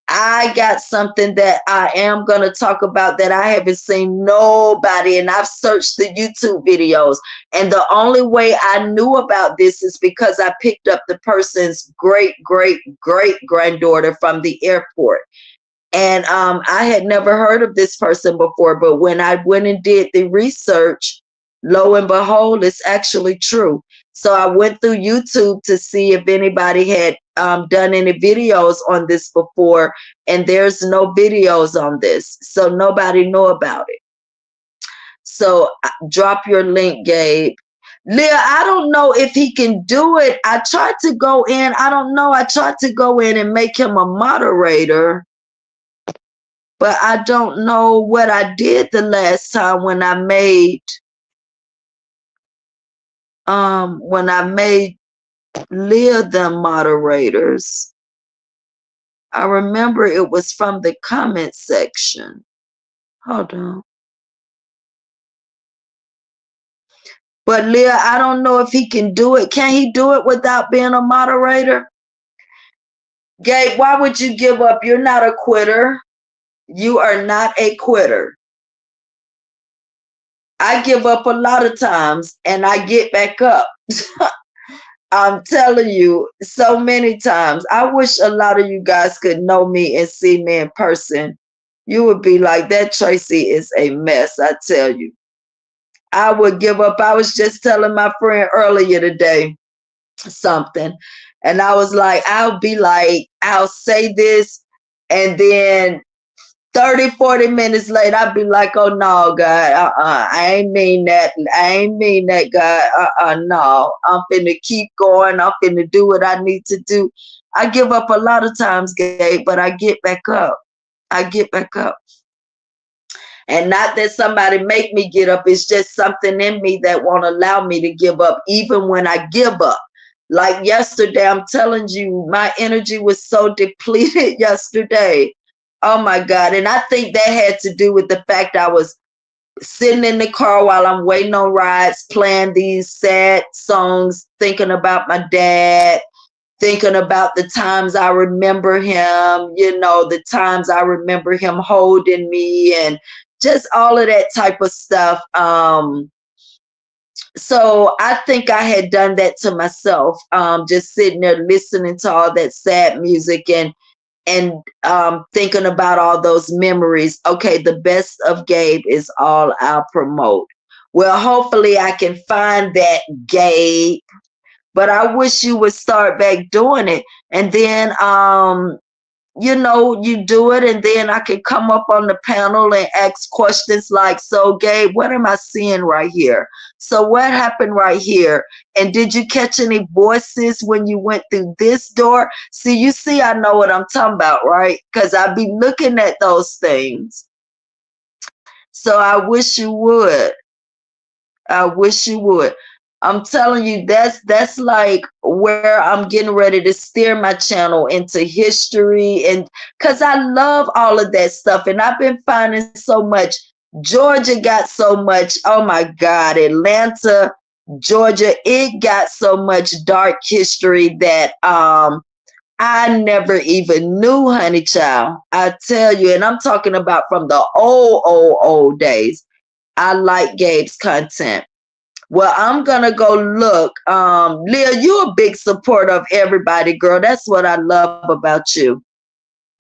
I got something that I am going to talk about that I haven't seen nobody, and I've searched the YouTube videos. And the only way I knew about this is because I picked up the person's great, great, great granddaughter from the airport. And I had never heard of this person before, but when I went and did the research, lo and behold, it's actually true. So I went through YouTube to see if anybody had done any videos on this before, and there's no videos on this. So nobody know about it. So drop your link, Gabe. Leah, I don't know if he can do it. I tried to go in. I don't know. I tried to go in and make him a moderator, but I don't know what I did the last time when I made Leah them moderators. I remember it was from the comment section. Hold on. But Leah, I don't know if he can do it. Can he do it without being a moderator? Gabe, why would you give up? You're not a quitter. You are not a quitter. I give up a lot of times and I get back up. I'm telling you, so many times. I wish a lot of you guys could know me and see me in person. You would be like, that Tracy is a mess, I tell you. I would give up. I was just telling my friend earlier today something, and I was like, I'll be like, I'll say this, and then 30, 40 minutes later, I'd be like, oh no, God, I ain't mean that. I ain't mean that, God. No. I'm finna keep going. I'm finna do what I need to do. I give up a lot of times, Gabe, but I get back up. I get back up. And not that somebody make me get up. It's just something in me that won't allow me to give up, even when I give up. Like yesterday, I'm telling you, my energy was so depleted yesterday. Oh my God. And I think that had to do with the fact I was sitting in the car while I'm waiting on rides, playing these sad songs, thinking about my dad, thinking about the times I remember him, you know, the times I remember him holding me and just all of that type of stuff. So I think I had done that to myself, just sitting there listening to all that sad music and thinking about all those memories. Okay, the best of Gabe is all I'll promote. Well, hopefully I can find that, Gabe, but I wish you would start back doing it. And then you know, you do it, and then I can come up on the panel and ask questions like, so Gabe, what am I seeing right here? So what happened right here? And did you catch any voices when you went through this door? See, you see, I know what I'm talking about, right? Because I be looking at those things. So I wish you would. I wish you would. I'm telling you, that's like where I'm getting ready to steer my channel into history, and because I love all of that stuff, and I've been finding so much. Georgia got so much. Oh my God, Atlanta, Georgia, it got so much dark history that I never even knew, honey child. I tell you, and I'm talking about from the old days. I like Gabe's content. Well, I'm gonna go look. Leah, you're a big supporter of everybody, girl. That's what I love about you.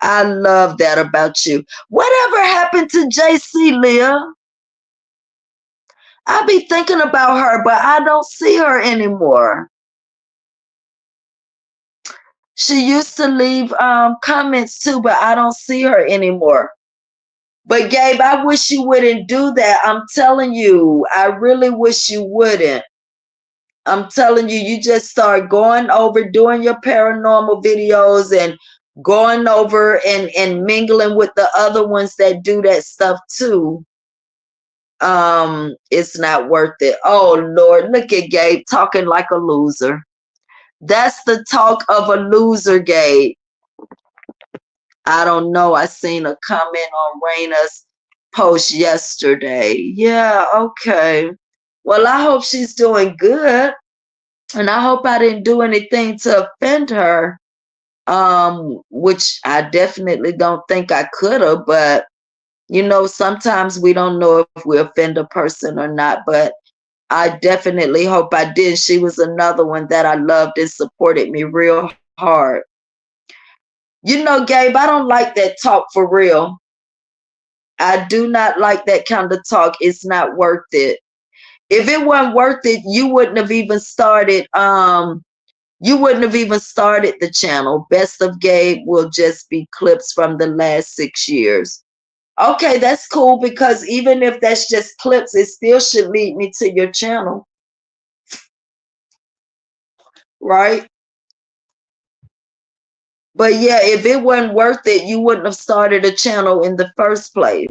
I love that about you. Whatever happened to JC, Leah? I be thinking about her, but I don't see her anymore. She used to leave comments too, but I don't see her anymore. But Gabe, I wish you wouldn't do that. I'm telling you, I really wish you wouldn't. I'm telling you, you just start going over doing your paranormal videos and going over and mingling with the other ones that do that stuff too. It's not worth it. Oh Lord, look at Gabe talking like a loser. That's the talk of a loser, Gabe. I don't know. I seen a comment on Raina's post yesterday. Yeah, okay. Well, I hope she's doing good. And I hope I didn't do anything to offend her. Which I definitely don't think I could have, but sometimes we don't know if we offend a person or not, but I definitely hope I did. She was another one that I loved and supported me real hard. Gabe, I don't like that talk for real. I do not like that kind of talk. It's not worth it. If it wasn't worth it, you wouldn't have even started the channel. Best of Gabe will just be clips from the last 6 years. Okay, that's cool, because even if that's just clips, it still should lead me to your channel. Right? But yeah, if it wasn't worth it, you wouldn't have started a channel in the first place.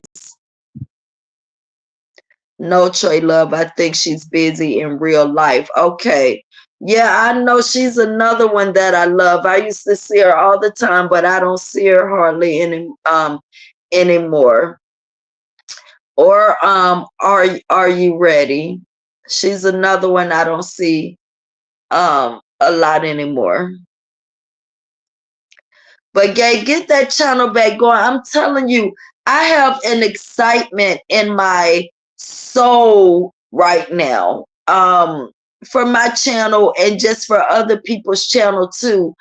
No, Tra-Luv, I think she's busy in real life. Okay. Yeah, I know she's another one that I love. I used to see her all the time, but I don't see her hardly anymore. Or are you ready? She's another one I don't see a lot anymore. But Gay, get that channel back going. I'm telling you, I have an excitement in my soul right now. For my channel and just for other people's channel too.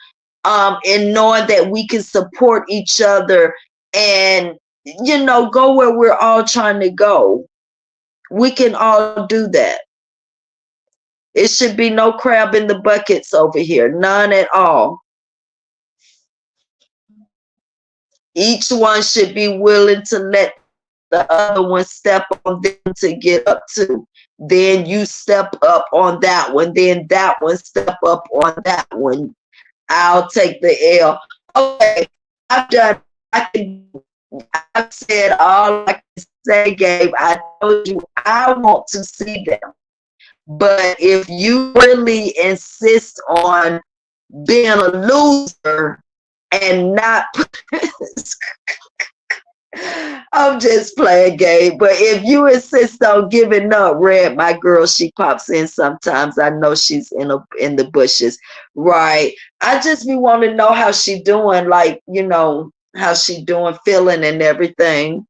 And knowing that we can support each other and go where we're all trying to go. We can all do that. It should be no crab in the buckets over here, none at all. Each one should be willing to let the other one step on them to get up to. Then you step up on that one. Then that one step up on that one. I'll take the L. Okay, I've done. I've said all I can say, Gabe. I told you I want to see them. But if you really insist on being a loser and not I'm just playing, Gabe. But if you insist on giving up, Red, my girl, she pops in sometimes. I know she's in the bushes, right? I just be wanting to know how she doing, like how she doing, feeling, and everything.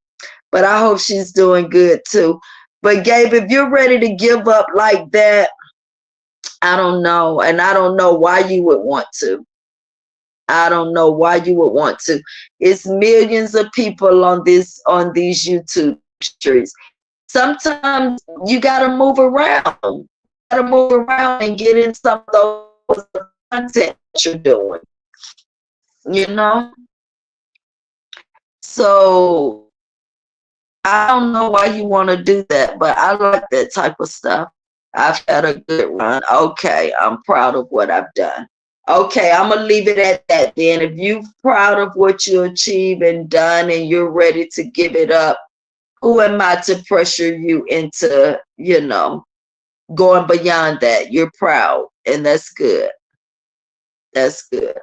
But I hope she's doing good too. But Gabe, if you're ready to give up like that, I don't know, and I don't know why you would want to. I don't know why you would want to. It's millions of people on these YouTube streets. Sometimes you gotta move around. You gotta move around and get in some of those content that you're doing. So I don't know why you want to do that, but I like that type of stuff. I've had a good run. Okay, I'm proud of what I've done. Okay, I'm going to leave it at that then. If you're proud of what you achieved and done and you're ready to give it up, who am I to pressure you into, going beyond that? You're proud, and that's good. That's good.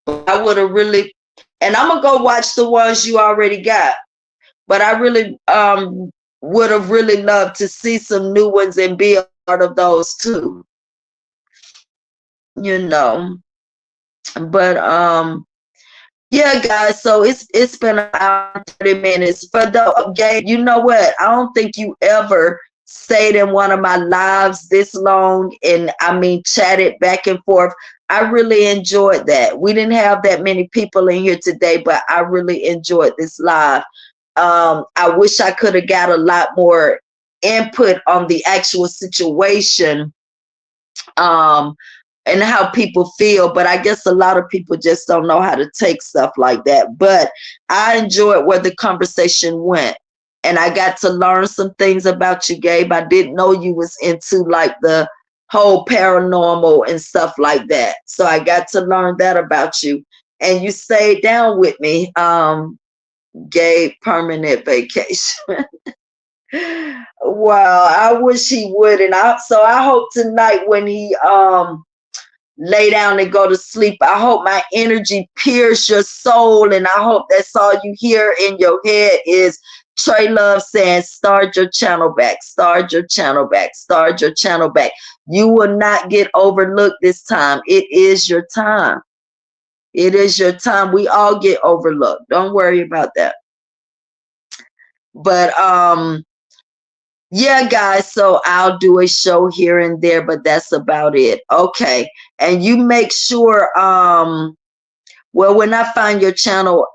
I would have really, and I'm going to go watch the ones you already got. But I really would have really loved to see some new ones and be a part of those too. But yeah, guys, so it's been an hour and 30 minutes. For the game, you know what? I don't think you ever stayed in one of my lives this long and chatted back and forth. I really enjoyed that. We didn't have that many people in here today, but I really enjoyed this live. I wish I could have got a lot more input on the actual situation and how people feel. But I guess a lot of people just don't know how to take stuff like that. But I enjoyed where the conversation went. And I got to learn some things about you, Gabe. I didn't know you was into like the whole paranormal and stuff like that. So I got to learn that about you. And you stayed down with me, Gabe, permanent vacation. Wow, I wish he would. And I hope tonight when he lay down and go to sleep, I hope my energy pierce your soul, and I hope that's all you hear in your head is Tra-Luv saying, start your channel back, start your channel back, start your channel back. You will not get overlooked this time. It is your time. It is your time. We all get overlooked. Don't worry about that. But yeah, guys, so I'll do a show here and there, but that's about it. Okay. And you make sure, well, when I find your channel,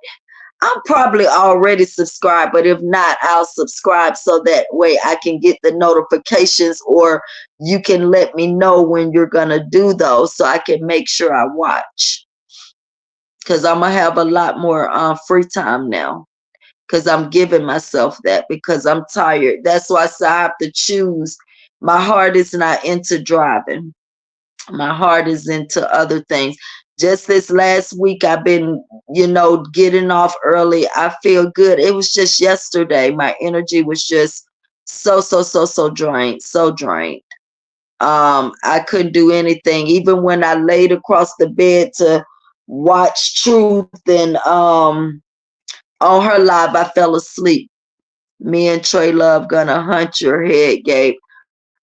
I'm probably already subscribed, but if not, I'll subscribe so that way I can get the notifications, or you can let me know when you're going to do those so I can make sure I watch. Because I'm going to have a lot more free time now. Because I'm giving myself that, because I'm tired. That's why I say I have to choose. My heart is not into driving. My heart is into other things. Just this last week, I've been, getting off early. I feel good. It was just yesterday. My energy was just so drained, so drained. I couldn't do anything. Even when I laid across the bed to watch Truth and on her live, I fell asleep. Me and Tra-Luv gonna hunt your head, Gabe.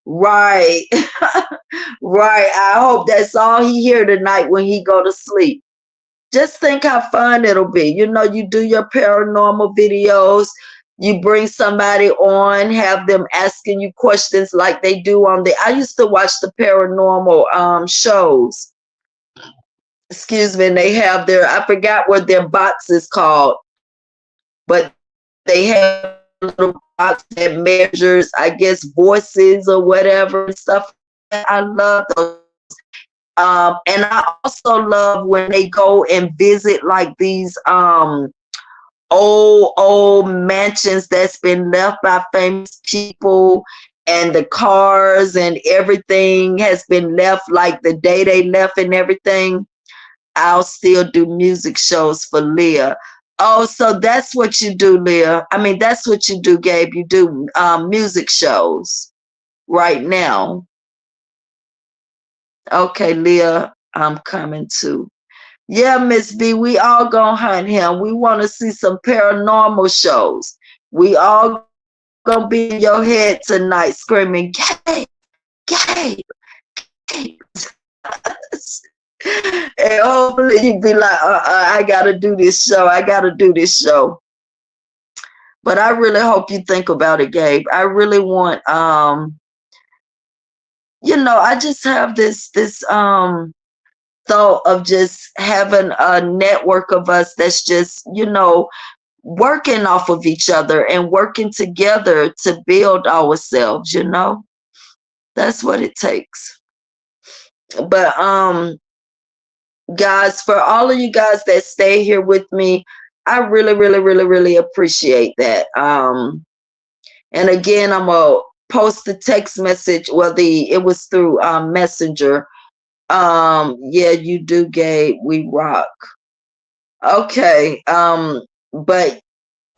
Right. Right. I hope that's all he hear tonight when he go to sleep. Just think how fun it'll be. You do your paranormal videos, you bring somebody on, have them asking you questions like they do on I used to watch the paranormal shows. Excuse me, and they have I forgot what their box is called, but they have a little box that measures, I guess, voices or whatever and stuff. I love those. And I also love when they go and visit like these old mansions that's been left by famous people, and the cars and everything has been left like the day they left and everything. I'll still do music shows for Leah. Oh, so that's what you do, Leah. I mean, that's what you do, Gabe. You do music shows right now. Okay, Leah, I'm coming too. Yeah, Miss B, we all gonna hunt him. We want to see some paranormal shows. We all gonna be in your head tonight screaming, Gabe, Gabe, Gabe. And hopefully you be like, I gotta do this show. I gotta do this show. But I really hope you think about it, Gabe. I really want I just have this thought of just having a network of us that's just, working off of each other and working together to build ourselves, That's what it takes. But guys, for all of you guys that stay here with me, I really appreciate that. And again, I'm gonna post the text message. Well, it was through Messenger. Yeah, you do, Gabe. We rock. Okay. But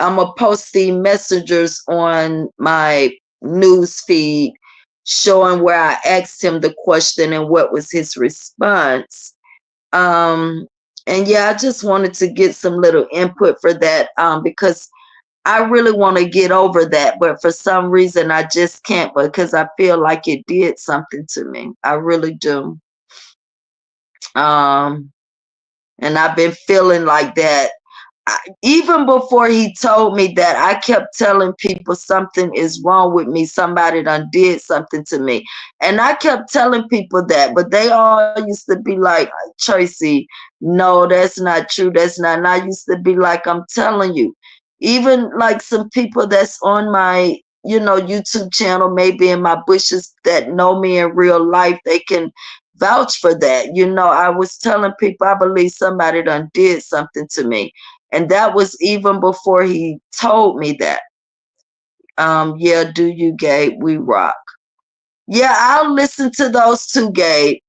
I'm gonna post the messengers on my news feed, showing where I asked him the question and what was his response. And yeah, I just wanted to get some little input for that, because I really want to get over that, but for some reason I just can't, because I feel like it did something to me. I really do. And I've been feeling like that. Even before he told me that, I kept telling people something is wrong with me. Somebody done did something to me. And I kept telling people that, but they all used to be like, Tracy, no, that's not true. That's not. And I used to be like, I'm telling you. Even like some people that's on my, YouTube channel, maybe in my bushes, that know me in real life, they can vouch for that. You know, I was telling people I believe somebody done did something to me. And that was even before he told me that. Yeah, do you, Gabe? We rock. Yeah, I'll listen to those two, Gabe.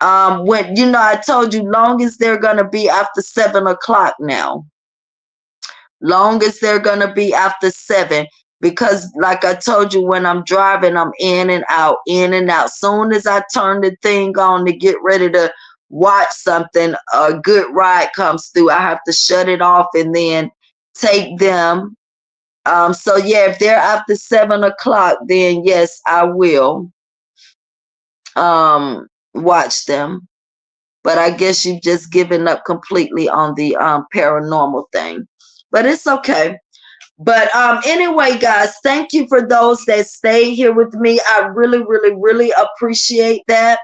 When you know, I told you, long as they're gonna be after 7 o'clock now. Long as they're gonna be after 7. Because like I told you, when I'm driving, I'm in and out, in and out. Soon as I turn the thing on to get ready to watch something, a good ride comes through. I have to shut it off and then take them. So yeah, if they're after 7 o'clock, then yes, I will watch them. But I guess you've just given up completely on the paranormal thing. But it's okay. But anyway, guys, thank you for those that stayed here with me. I really, really, really appreciate that.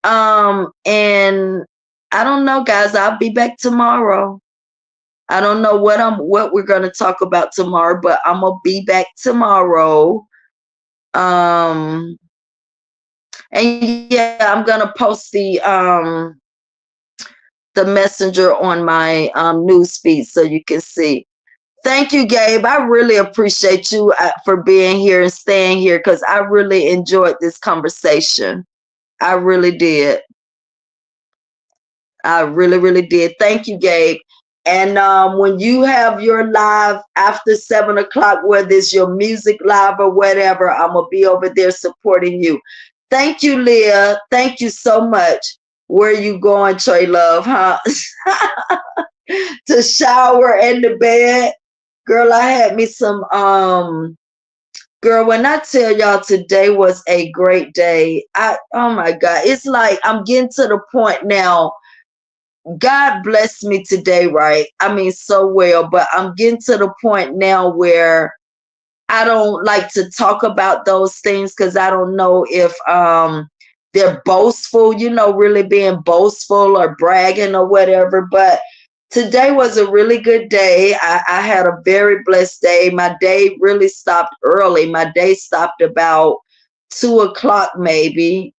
And I don't know, guys, I'll be back tomorrow. I don't know what we're gonna talk about tomorrow, but I'm gonna be back tomorrow. And yeah, I'm gonna post the messenger on my news feed so you can see. Thank you, Gabe. I really appreciate you for being here and staying here because I really enjoyed this conversation. I really did. I really, really did. Thank you, Gabe. And when you have your live after 7 o'clock, whether it's your music live or whatever, I'm going to be over there supporting you. Thank you, Leah. Thank you so much. Where you going, Tra-Luv, huh? To shower and the bed. Girl, I had me some girl, when I tell y'all today was a great day, oh my God, it's like I'm getting to the point now. God blessed me today, right? I mean, so well, but I'm getting to the point now where I don't like to talk about those things because I don't know if they're boastful, you know, really being boastful or bragging or whatever. But today was a really good day. I had a very blessed day. My day really stopped early. My day stopped about 2 o'clock, maybe,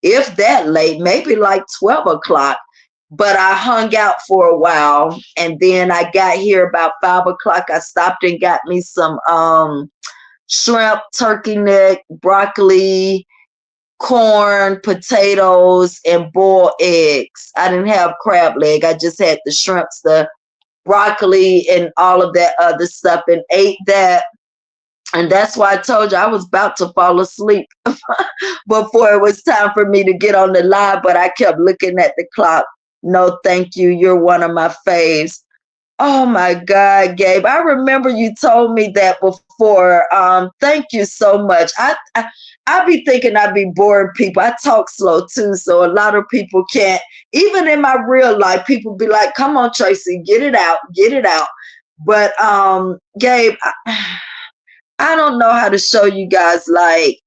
if that late, maybe like 12 o'clock. But I hung out for a while and then I got here about 5 o'clock. I stopped and got me some shrimp, turkey neck, broccoli, corn, potatoes, and boiled eggs. I didn't have crab leg. I just had the shrimps, the broccoli, and all of that other stuff and ate that. And that's why I told you I was about to fall asleep before it was time for me to get on the live, but I kept looking at the clock. No, thank you. You're one of my faves. Oh my God, Gabe. I remember you told me that before. Thank you so much. I be thinking I be boring people. I talk slow too, so a lot of people can't. Even in my real life, people be like, come on, Tracy, get it out, get it out. But Gabe, I don't know how to show you guys like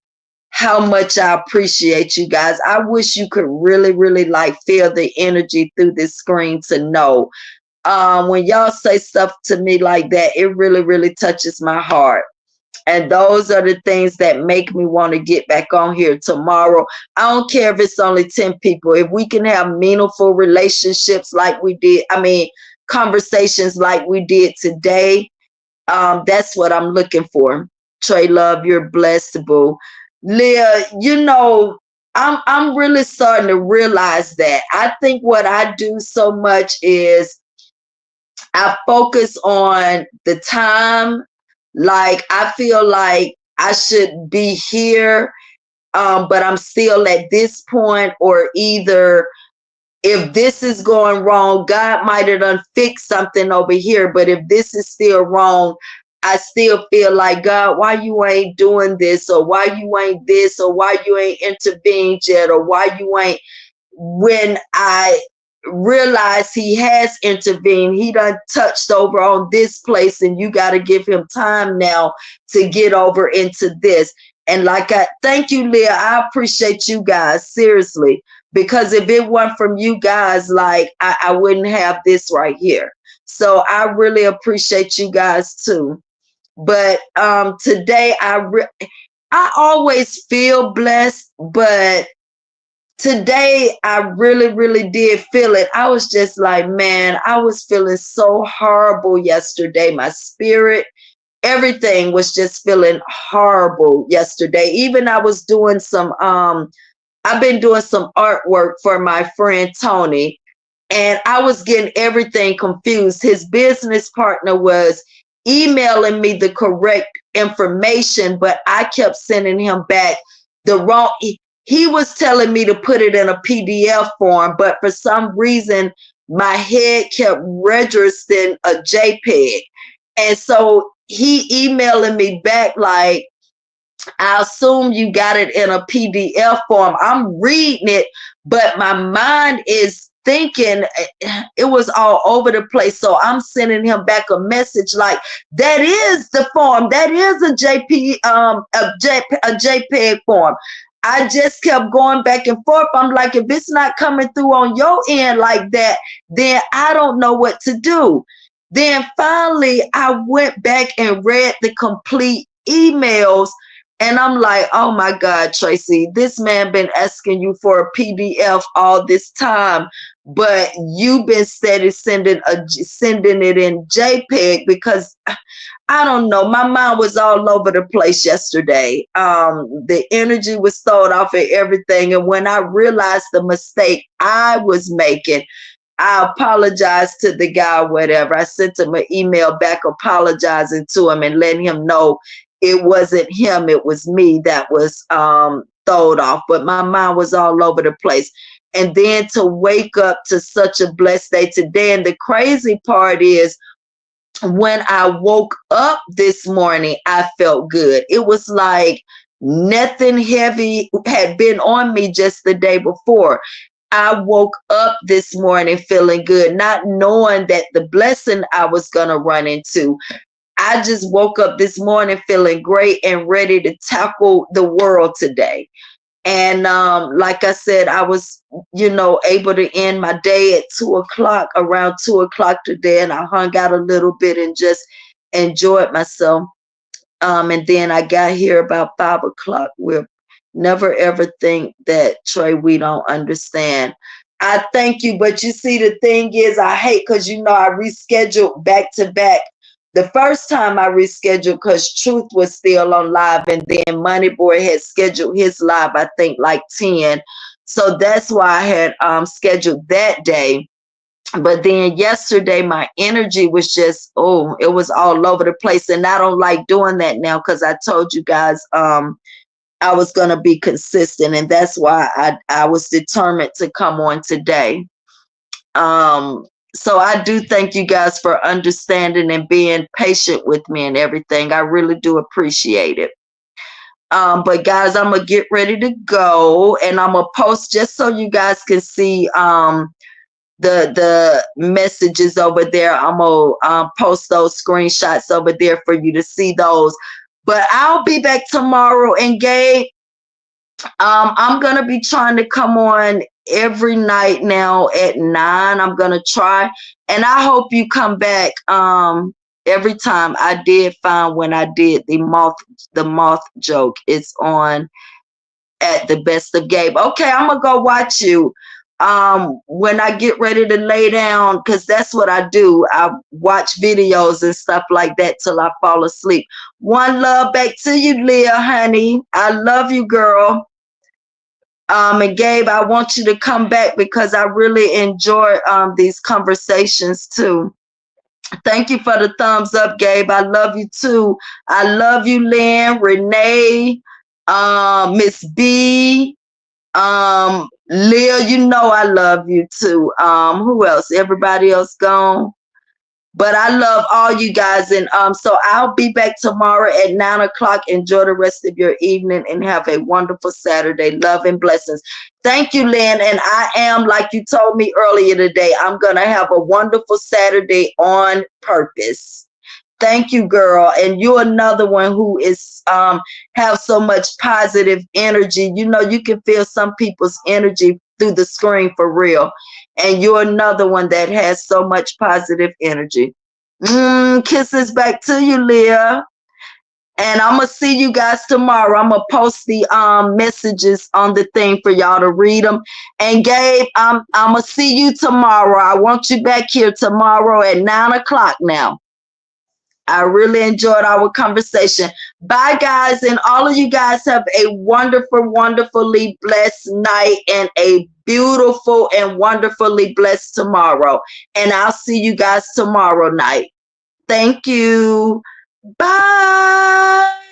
how much I appreciate you guys. I wish you could really, really like feel the energy through this screen to know. When y'all say stuff to me like that, it really, really touches my heart. And those are the things that make me want to get back on here tomorrow. I don't care if it's only 10 people. If we can have meaningful relationships like we did, I mean, conversations like we did today, that's what I'm looking for. Tra-Luv, you're blessed, boo. Leah, you know, I'm really starting to realize that. I think what I do so much is I focus on the time. Like I feel like I should be here, but I'm still at this point, or either if this is going wrong, God might have done fixed something over here. But if this is still wrong, I still feel like, God, why you ain't doing this, or why you ain't this, or why you ain't intervened yet, or why you ain't. When I realize he has intervened, he done touched over on this place, and you got to give him time now to get over into this. And like, I thank you, Leah. I appreciate you guys, seriously, because if it weren't from you guys, like I wouldn't have this right here. So I really appreciate you guys too. But today I always feel blessed, but today I really did feel it. I was just like, man, I was feeling so horrible yesterday. My spirit, everything was just feeling horrible yesterday. Even I was doing some I've been doing some artwork for my friend Tony, and I was getting everything confused. His business partner was emailing me the correct information, but I kept sending him back the wrong. He was telling me to put it in a PDF form, but for some reason, my head kept registering a JPEG. And so he emailing me back like, I assume you got it in a PDF form. I'm reading it, but my mind is thinking it was all over the place. So I'm sending him back a message like, that is the form. That is a JPEG form. I just kept going back and forth. I'm like, if it's not coming through on your end like that, then I don't know what to do. Then finally, I went back and read the complete emails, and I'm like, oh my God, Tracy, this man been asking you for a PDF all this time, but you've been steady sending it in JPEG because I don't know. My mind was all over the place yesterday. The energy was thrown off and everything. And when I realized the mistake I was making, I apologized to the guy, whatever. I sent him an email back apologizing to him and letting him know it wasn't him, it was me that was thrown off. But my mind was all over the place. And then to wake up to such a blessed day today. And the crazy part is, when I woke up this morning, I felt good. It was like nothing heavy had been on me just the day before. I woke up this morning feeling good, not knowing that the blessing I was going to run into. I just woke up this morning feeling great and ready to tackle the world today. And like I said, I was, able to end my day at 2:00, around 2:00 today. And I hung out a little bit and just enjoyed myself. And then I got here about 5:00. We'll never ever think that, Trey, we don't understand. I thank you. But you see, the thing is, I hate because, I rescheduled back to back. The first time I rescheduled because Truth was still on live, and then Money Boy had scheduled his live, I think like 10. So that's why I had scheduled that day. But then yesterday, my energy was just, it was all over the place. And I don't like doing that now because I told you guys I was going to be consistent. And that's why I was determined to come on today. So I do thank you guys for understanding and being patient with me and everything. I really do appreciate it. But guys, I'm gonna get ready to go, and I'm gonna post just so you guys can see the messages over there. I'm gonna post those screenshots over there for you to see those. But I'll be back tomorrow, and Gabe, I'm gonna be trying to come on every night now at 9. I'm gonna try, and I hope you come back every time. I did find when I did the moth joke, it's on at the Best of Gabe. Okay, I'm gonna go watch you when I get ready to lay down, because that's what I do. I watch videos and stuff like that till I fall asleep. One love back to you, Leah, honey. I love you, girl. And Gabe, I want you to come back because I really enjoy these conversations too. Thank you for the thumbs up, Gabe. I love you too. I love you, Lynn, Renee, Miss B, Leah, I love you too. Who else? Everybody else gone. But I love all you guys. And so I'll be back tomorrow at 9:00. Enjoy the rest of your evening and have a wonderful Saturday. Love and blessings. Thank you, Lynn. And I am, like you told me earlier today, I'm going to have a wonderful Saturday on purpose. Thank you, girl. And you're another one who is have so much positive energy. You can feel some people's energy through the screen for real. And you're another one that has so much positive energy. Kisses back to you, Leah. And I'm gonna see you guys tomorrow. I'm gonna post the messages on the thing for y'all to read them. And Gabe, I'm gonna see you tomorrow. I want you back here tomorrow at 9 o'clock now. I really enjoyed our conversation. Bye, guys. And all of you guys have a wonderful, wonderfully blessed night and a beautiful and wonderfully blessed tomorrow. And I'll see you guys tomorrow night. Thank you. Bye.